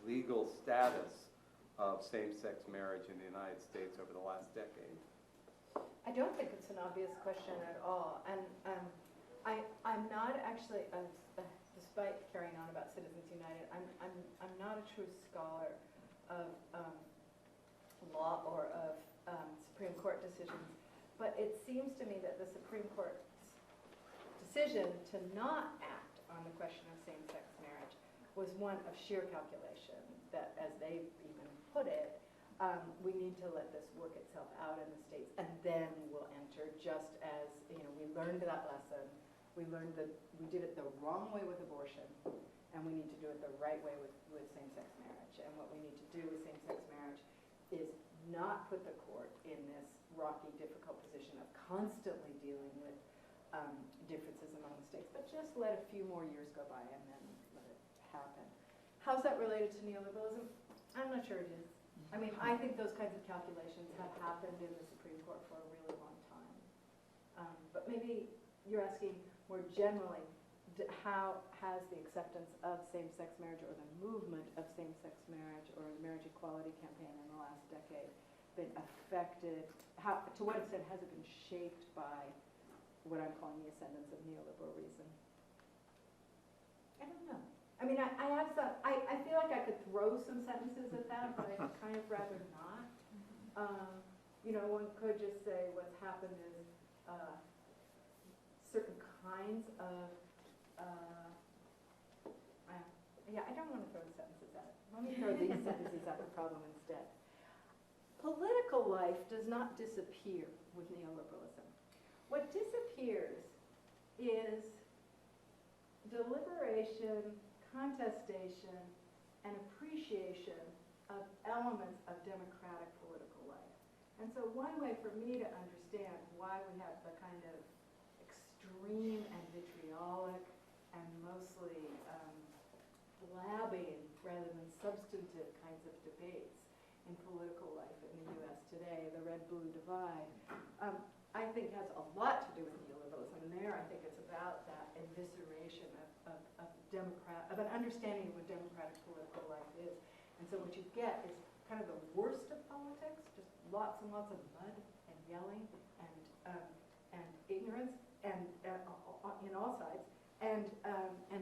legal status of same-sex marriage in the United States over the last decade? I don't think it's an obvious question at all, and I'm not actually, despite carrying on about Citizens United, I'm not a true scholar of law or of Supreme Court decisions, but it seems to me that the Supreme Court's decision to not act on the question of same-sex marriage was one of sheer calculation, that, as they even put it, we need to let this work itself out in the states, and then we'll enter, just as, we learned that lesson. We learned that we did it the wrong way with abortion, and we need to do it the right way with same-sex marriage. And what we need to do with same-sex marriage is not put the court in this rocky, difficult position of constantly dealing with differences among the states, but just let a few more years go by and then let it happen. How's that related to neoliberalism? I'm not sure it is. I mean, I think those kinds of calculations have happened in the Supreme Court for a really long time. But maybe you're asking more generally, how has the acceptance of same-sex marriage or the movement of same-sex marriage or the marriage equality campaign in the last decade been affected? To what extent has it been shaped by what I'm calling the ascendance of neoliberal reason? I don't know. I mean, I have some, I feel like I could throw some sentences at that, but I'd kind of rather not. One could just say what's happened is certain kinds of, I don't want to throw sentences at it. Let me throw these sentences at the problem instead. Political life does not disappear with neoliberalism. What disappears is deliberation, contestation, and appreciation of elements of democratic political life. And so one way for me to understand why we have the kind of extreme and vitriolic and mostly blabbing rather than substantive kinds of debates in political life in the U.S. today, the red-blue divide, I think has a lot to do with neoliberalism. And there I think it's about that evisceration of an understanding of what democratic political life is. And so what you get is kind of the worst of politics, just lots and lots of mud and yelling and ignorance and in all sides, and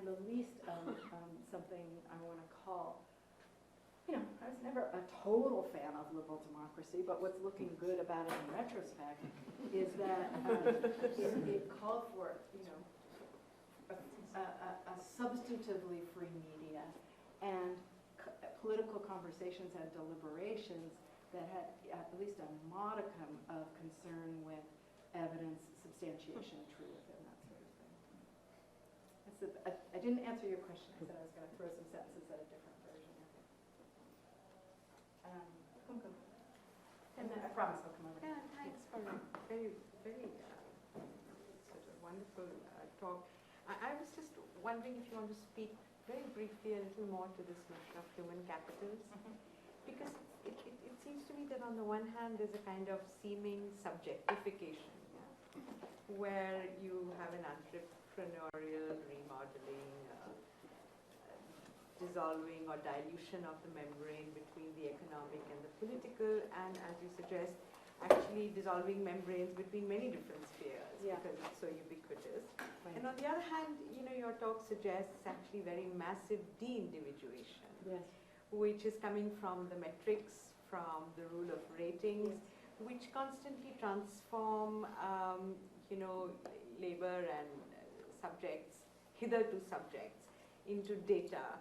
the least of something I want to call I was never a total fan of liberal democracy, but what's looking good about it in retrospect is that it called for, a substantively free media and political conversations and deliberations that had at least a modicum of concern with evidence, substantiation, truth, and that sort of thing. I didn't answer your question. I said I was going to throw some sentences at a different version of it. And then I promise I'll come over. Yeah, thanks for a very, very sort of wonderful talk. I was just wondering if you want to speak very briefly a little more to this notion of human capitals, because it seems to me that on the one hand there's a kind of seeming subjectification, where you have an entrepreneurial remodeling, dissolving or dilution of the membrane between the economic and the political, and as you suggest, actually dissolving membranes between many different spheres, because it's so ubiquitous. Right. And on the other hand, your talk suggests actually very massive de-individuation, which is coming from the metrics, from the rule of ratings, which constantly transform, labor and subjects, hitherto subjects, into data,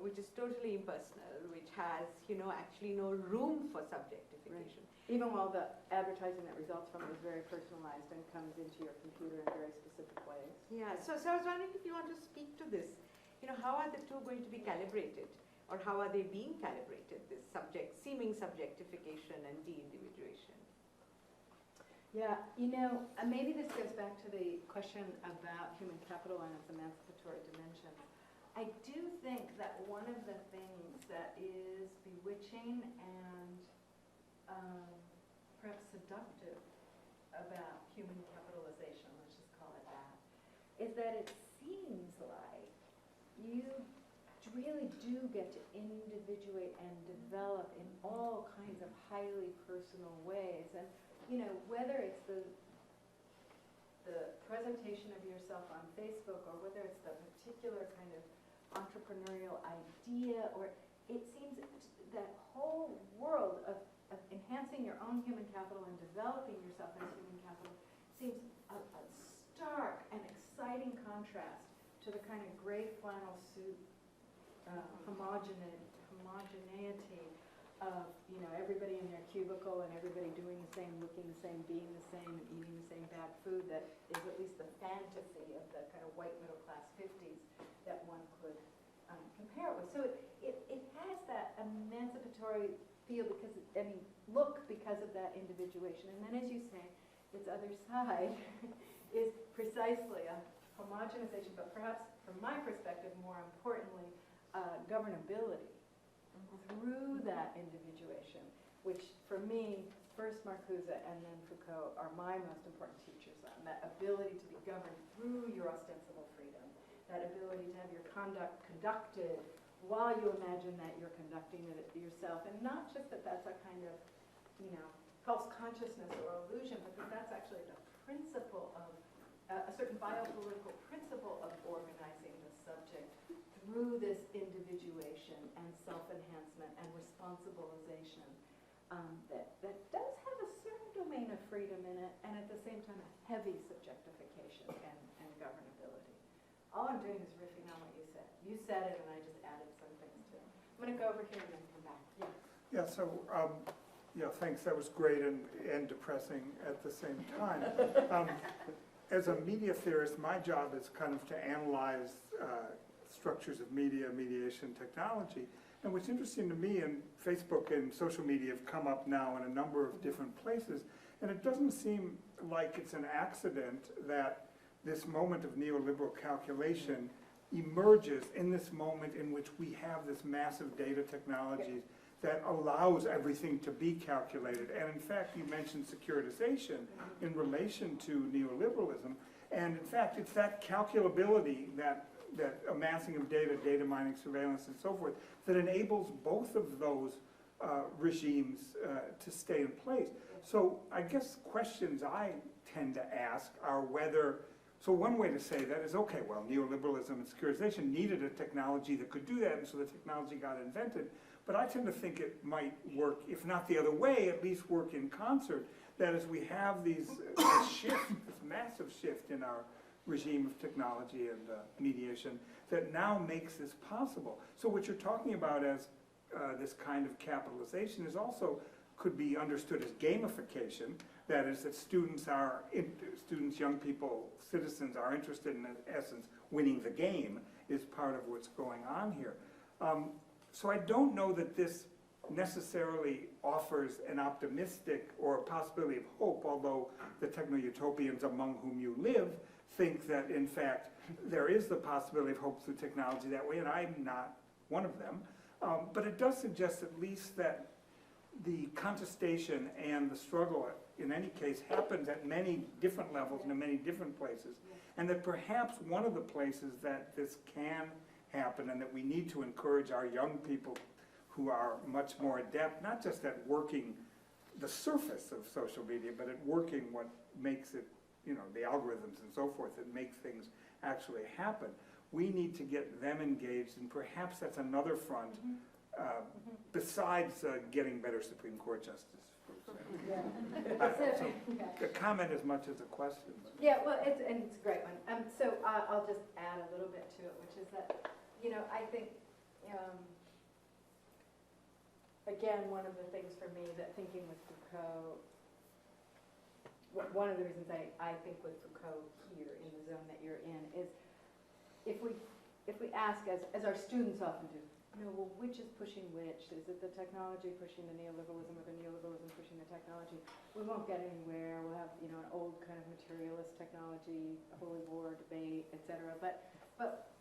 which is totally impersonal, which has, actually no room for subjectification. Right. Even while the advertising that results from it is very personalized and comes into your computer in very specific ways. Yeah, so I was wondering if you want to speak to this. How are the two going to be calibrated? Or how are they being calibrated, this seeming subjectification and de-individuation? Yeah, maybe this goes back to the question about human capital and its emancipatory dimension. I do think that one of the things that is bewitching and perhaps seductive about human capitalization, let's just call it that, is that it seems like you really do get to individuate and develop in all kinds of highly personal ways. And whether it's the presentation of yourself on Facebook, or whether it's the particular kind of entrepreneurial idea, or it seems that whole world of enhancing your own human capital and developing yourself as human capital seems a stark and exciting contrast to the kind of gray flannel suit homogeneity of everybody in their cubicle and everybody doing the same, looking the same, being the same, and eating the same bad food that is at least the fantasy of the kind of white middle class 50s that one could compare it with. So it has that emancipatory feel because because of that individuation. And then, as you say, its other side is precisely a homogenization, but perhaps from my perspective, more importantly, governability through that individuation, which for me, first Marcuse and then Foucault are my most important teachers on that ability to be governed through your ostensible freedom, that ability to have your conduct conducted while you imagine that you're conducting it yourself, and not just that that's a kind of, false consciousness or illusion, but that that's actually the principle of, a certain biopolitical principle of organizing the subject through this individuation and self-enhancement and responsibilization that does have a certain domain of freedom in it, and at the same time a heavy subjectification and governability. All I'm doing is riffing on what you said. You said it, and I just added some things to it. I'm going to go over here and then come back. Yeah, so, thanks. That was great and depressing at the same time. As a media theorist, my job is kind of to analyze structures of media, mediation, technology. And what's interesting to me, and Facebook and social media have come up now in a number of different places, and it doesn't seem like it's an accident that this moment of neoliberal calculation emerges in this moment in which we have this massive data technology that allows everything to be calculated. And in fact, you mentioned securitization in relation to neoliberalism. And in fact, it's that calculability, that amassing of data, data mining, surveillance, and so forth, that enables both of those regimes to stay in place. So I guess questions I tend to ask are whether, so one way to say that is, okay, well, neoliberalism and securitization needed a technology that could do that, and so the technology got invented. But I tend to think it might work, if not the other way, at least work in concert. That is, we have this shift, this massive shift in our regime of technology and mediation that now makes this possible. So what you're talking about as this kind of capitalization is also could be understood as gamification. That is, that students, young people, citizens are interested in essence winning the game is part of what's going on here. So I don't know that this necessarily offers an optimistic or a possibility of hope, although the techno-utopians among whom you live think that in fact there is the possibility of hope through technology that way, and I'm not one of them. But it does suggest at least that the contestation and the struggle in any case happens at many different levels and in many different places, and that perhaps one of the places that this can happen and that we need to encourage our young people who are much more adept, not just at working the surface of social media, but at working what makes it, you know, the algorithms and so forth that make things actually happen. We need to get them engaged, and perhaps that's another front besides getting better Supreme Court justice. So, a comment as much as a question. Yeah, well, it's a great one. So I'll just add a little bit to it, which is that, you know, I think, again, one of the things for me that thinking with Foucault, one of the reasons I think with Foucault here in the zone that you're in is if we ask, as our students often do, you know, well, which is pushing which? Is it the technology pushing the neoliberalism or the neoliberalism pushing the technology? We won't get anywhere. We'll have, you know, an old kind of materialist technology, holy war debate, et cetera. But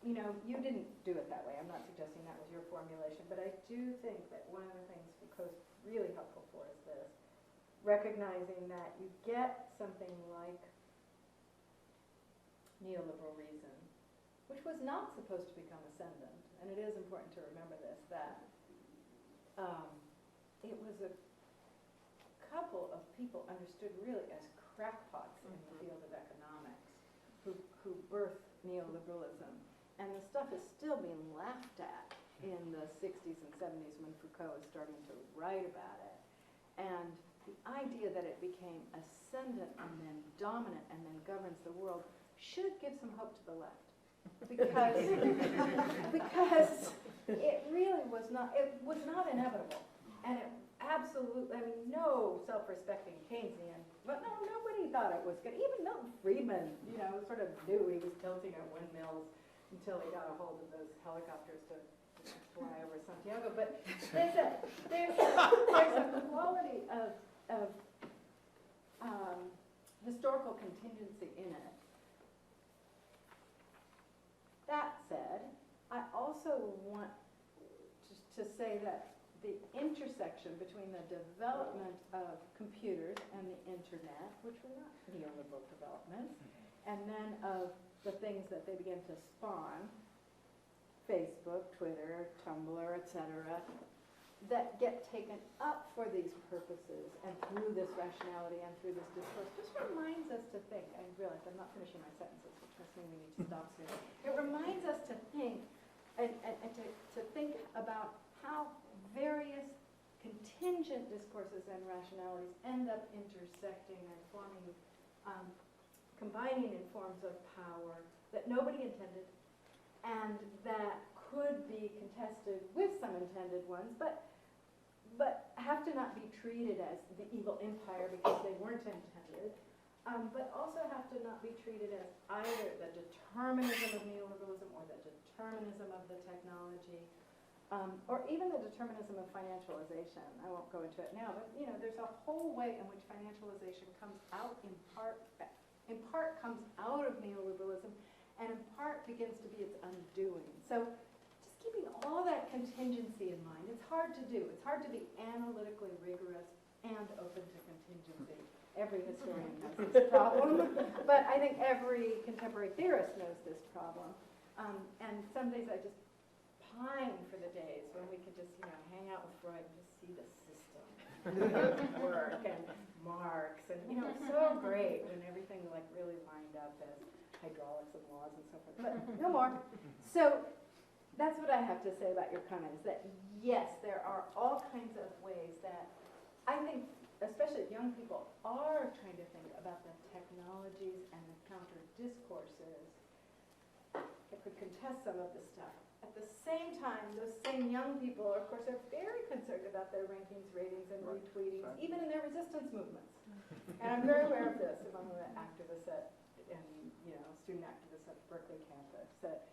you know, you didn't do it that way. I'm not suggesting that was your formulation. But I do think that one of the things Foucault's really helpful for is this, recognizing that you get something like neoliberal reason, which was not supposed to become ascendant. And it is important to remember this, that it was a couple of people understood really as crackpots in the field of economics who birthed neoliberalism. And the stuff is still being laughed at in the 60s and 70s when Foucault is starting to write about it. And the idea that it became ascendant and then dominant and then governs the world should give some hope to the left. Because it really was not inevitable. And it absolutely, I mean, no self-respecting Keynesian, but no, nobody thought it was good. Even Milton Friedman, you know, sort of knew he was tilting at windmills until he got a hold of those helicopters to fly over Santiago. But there's a quality of historical contingency in it. That said, I also want to say that the intersection between the development of computers and the internet, which were not neoliberal developments, and then of the things that they began to spawn, Facebook, Twitter, Tumblr, etc., that get taken up for these purposes and through this rationality and through this discourse, just reminds us to think, I realize I'm not finishing my sentences, which must mean we need to stop soon. It reminds us to think and to think about how various contingent discourses and rationalities end up intersecting and forming, combining in forms of power that nobody intended and that could be contested with some intended ones, but have to not be treated as the evil empire because they weren't intended, but also have to not be treated as either the determinism of neoliberalism or the determinism of the technology, or even the determinism of financialization. I won't go into it now, but you know, there's a whole way in which financialization comes out in part comes out of neoliberalism, and in part begins to be its undoing. So just keeping all that contingency in mind, it's hard to do. It's hard to be analytically rigorous and open to contingency. Every historian knows this problem, but I think every contemporary theorist knows this problem. And some days I just pine for the days when we could just, you know, hang out with Freud and just see the system work and Marx, and you know, it's so great when everything like really lined up as hydraulics and laws and so forth. But no more. So that's what I have to say about your comment, is that yes, there are all kinds of ways that I think, especially young people, are trying to think about the technologies and the counter-discourses that could contest some of this stuff. At the same time, those same young people, of course, are very concerned about their rankings, ratings, and retweetings, even in their resistance movements. And I'm very aware of this among the activists and student activists at Berkeley campus. That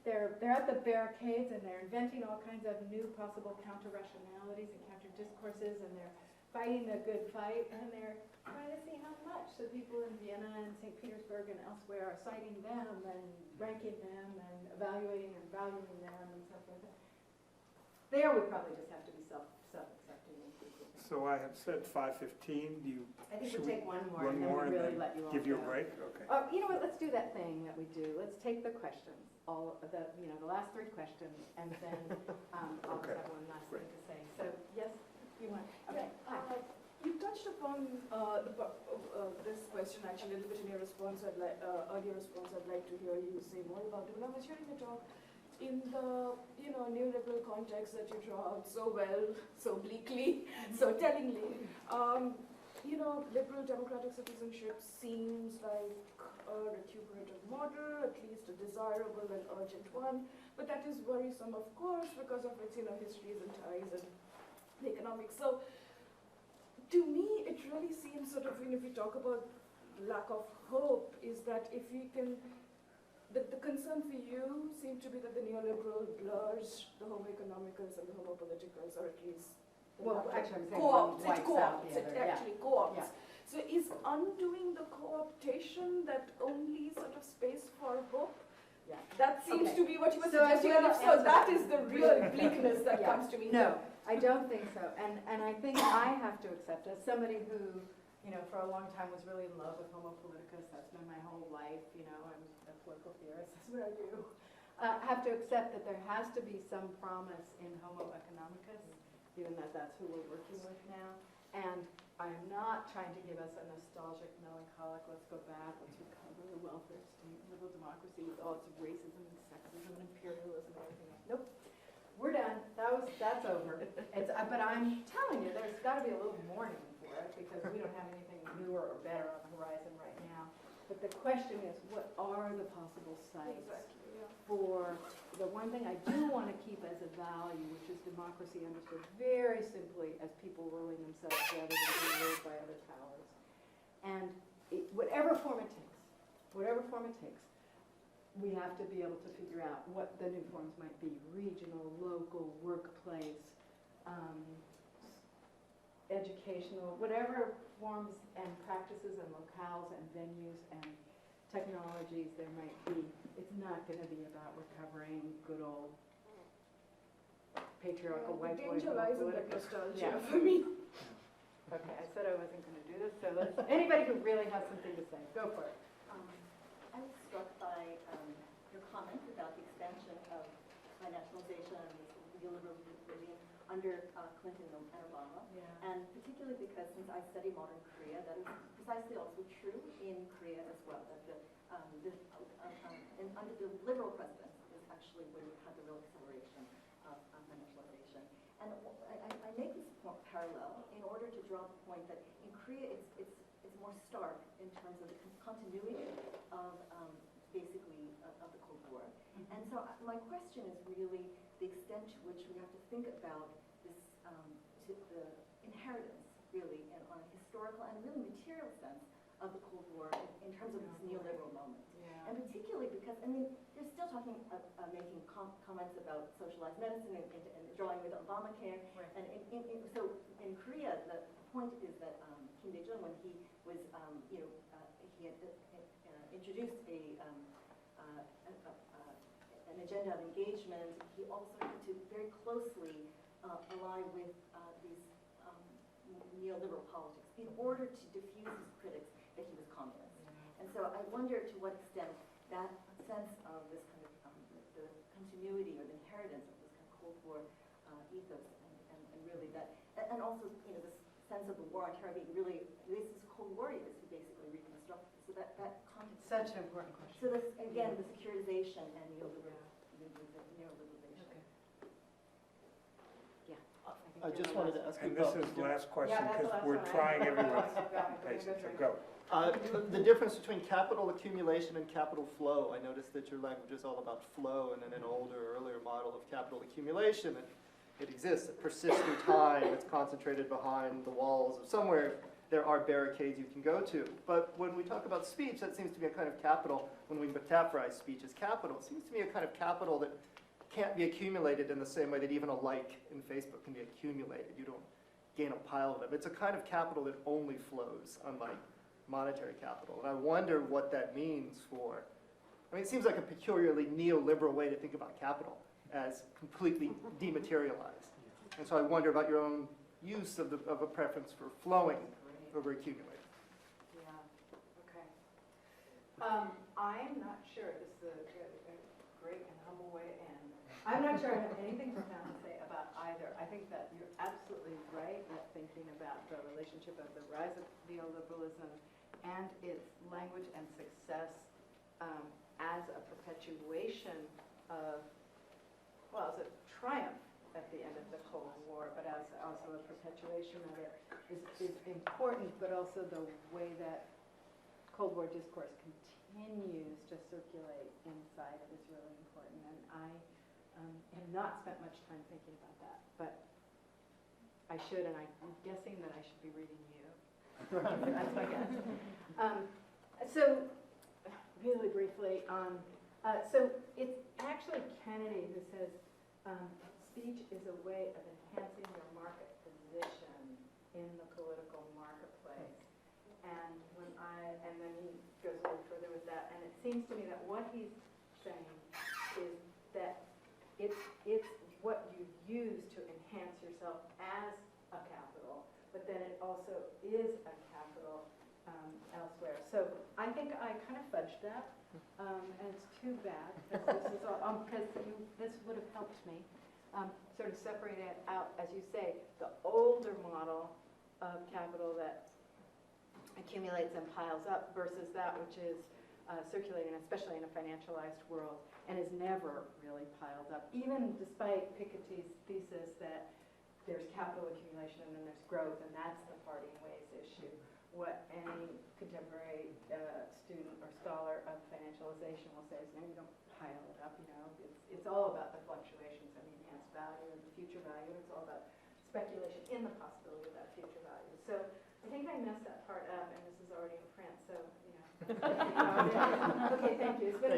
they're at the barricades and they're inventing all kinds of new possible counter-rationalities and counter-discourses, and they're fighting the good fight, and they're trying to see how much the people in Vienna and St. Petersburg and elsewhere are citing them and ranking them and evaluating and valuing them and stuff like that. There we probably just have to be self-accepting and group. So I have said 5:15. Do you? I think should we'll take one more one and then more we'll and really then let you all give you a go. break? Okay. Oh, you know what? Let's do that thing that we do. Let's take the questions, all of the last 3 questions, and then I'll Okay. have one last thing to say. So yes, you want? Okay. You touched upon this question actually a little bit in your response. Earlier response. I'd like to hear you say more about it. When I was hearing you talk in the neoliberal context that you draw out so well, so bleakly, so tellingly, liberal democratic citizenship seems like a recuperative model, at least a desirable and urgent one. But that is worrisome, of course, because of its histories and ties and the economics. So, to me, it really seems sort of, if we talk about lack of hope, is that if we can, the concern for you seems to be that the neoliberal blurs the homo economicus and the homo politicus, or at least Actually, I'm saying co-opts. one It wipes out co-opts. the It other. Yeah. actually co-opts. Yeah. So is undoing the co-optation that only sort of space for hope? Yeah. That seems Okay. to be what you were So I suggesting. do And if have so, to that answer is the that. real bleakness that Yeah. comes to me. No, I don't think so. And I think I have to accept, as somebody who, for a long time was really in love with homo politicus, that's been my whole life, I'm a political theorist, that's what I do. Have to accept that there has to be some promise in homo economicus, given that that's who we're working with now. And I am not trying to give us a nostalgic, melancholic, let's go back, let's recover the welfare state, liberal democracy with all its racism and sexism and imperialism and everything else. Nope. We're done. That's over. But I'm telling you, there's got to be a little mourning for it, because we don't have anything newer or better on the horizon right now. But the question is, what are the possible sites for the one thing I do want to keep as a value, which is democracy understood very simply as people ruling themselves rather than being ruled by other powers. And whatever form it takes, we have to be able to figure out what the new forms might be: regional, local, workplace, educational, whatever forms and practices and locales and venues and technologies there might be. It's not going to be about recovering good old patriarchal white boy. The danger lies in that politics. nostalgia Yeah. for me. Okay, I said I wasn't going to do this, so anybody who really has something to say, go for it. I was struck by your comment about the expansion of financialization and the neoliberal regime under Clinton and Obama, and particularly because since I study modern Korea, that is precisely also true in Korea as well. That under the liberal presidents is actually when you had the real acceleration of financialization. And I make this parallel in order to draw the point that in Korea it's more stark in terms of the continuity of basically of the Cold War. And so my question is really the extent to which we have to think about this the inheritance really on a historical and really material sense of the Cold War in terms of this neoliberal moment. And particularly because, they're still talking, making comments about socialized medicine and drawing with Obamacare. Right. And so in Korea, the point is that Kim Dae-jung, when he was, he had introduced an agenda of engagement, he also had to very closely ally with these neoliberal politics in order to diffuse his critics that he was communist. And so I wonder to what extent that sense of this kind of the continuity or the inheritance of this kind of Cold War ethos and really that, and also this sense of the war on terror being really, this is Cold War ethos who basically reconstructed. So that context. Such an important question. So this, again, the securitization and neoliberal neoliberalization. I just wanted to ask you And this about is the last question, Yeah, that's the because last we're one. trying everyone's Go, go, go, patience, so go. go. the difference between capital accumulation and capital flow. I noticed that your language is all about flow, and in an older, earlier model of capital accumulation, it exists, it persists through time, it's concentrated behind the walls of somewhere. There are barricades you can go to. But when we talk about speech, that seems to be a kind of capital. When we metaphorize speech as capital, it seems to be a kind of capital that can't be accumulated in the same way that even a like in Facebook can be accumulated. You don't gain a pile of them. It's a kind of capital that only flows, unlike monetary capital. And I wonder what that means for, I mean, it seems like a peculiarly neoliberal way to think about capital as completely dematerialized. And so I wonder about your own use of a preference for flowing over accumulating. Yeah, okay. I'm not sure, this is a great and humble way to end. I'm not sure I have anything profound to say about either. I think that you're absolutely right in thinking about the relationship of the rise of neoliberalism and its language and success as a perpetuation of, well, as a triumph at the end of the Cold War, but as also a perpetuation of it is important, but also the way that Cold War discourse continues to circulate inside it is really important. And I have not spent much time thinking about that, but I should, and I'm guessing that I should be reading you. That's my guess. So, really briefly, so it's actually Kennedy who says, speech is a way of enhancing your market position in the political marketplace. And then he goes a little further with that, and it seems to me that what he's saying is that it's what you use to enhance yourself as a capital, but then it also is a capital elsewhere. So I think I kind of fudged that, and it's too bad, because this is all, because this would have helped me. Sort of separate it out, as you say, the older model of capital that accumulates and piles up versus that which is circulating, especially in a financialized world, and is never really piled up, even despite Piketty's thesis that there's capital accumulation and then there's growth, and that's the parting ways issue. What any contemporary student or scholar of financialization will say is, no, you don't pile it up, you know. It's all about the fluctuations and the enhanced value and the future value. It's all about speculation in the possibility of that future value. So I think I messed that part up, and this is already in print, so, you know. Okay, thank you. It's been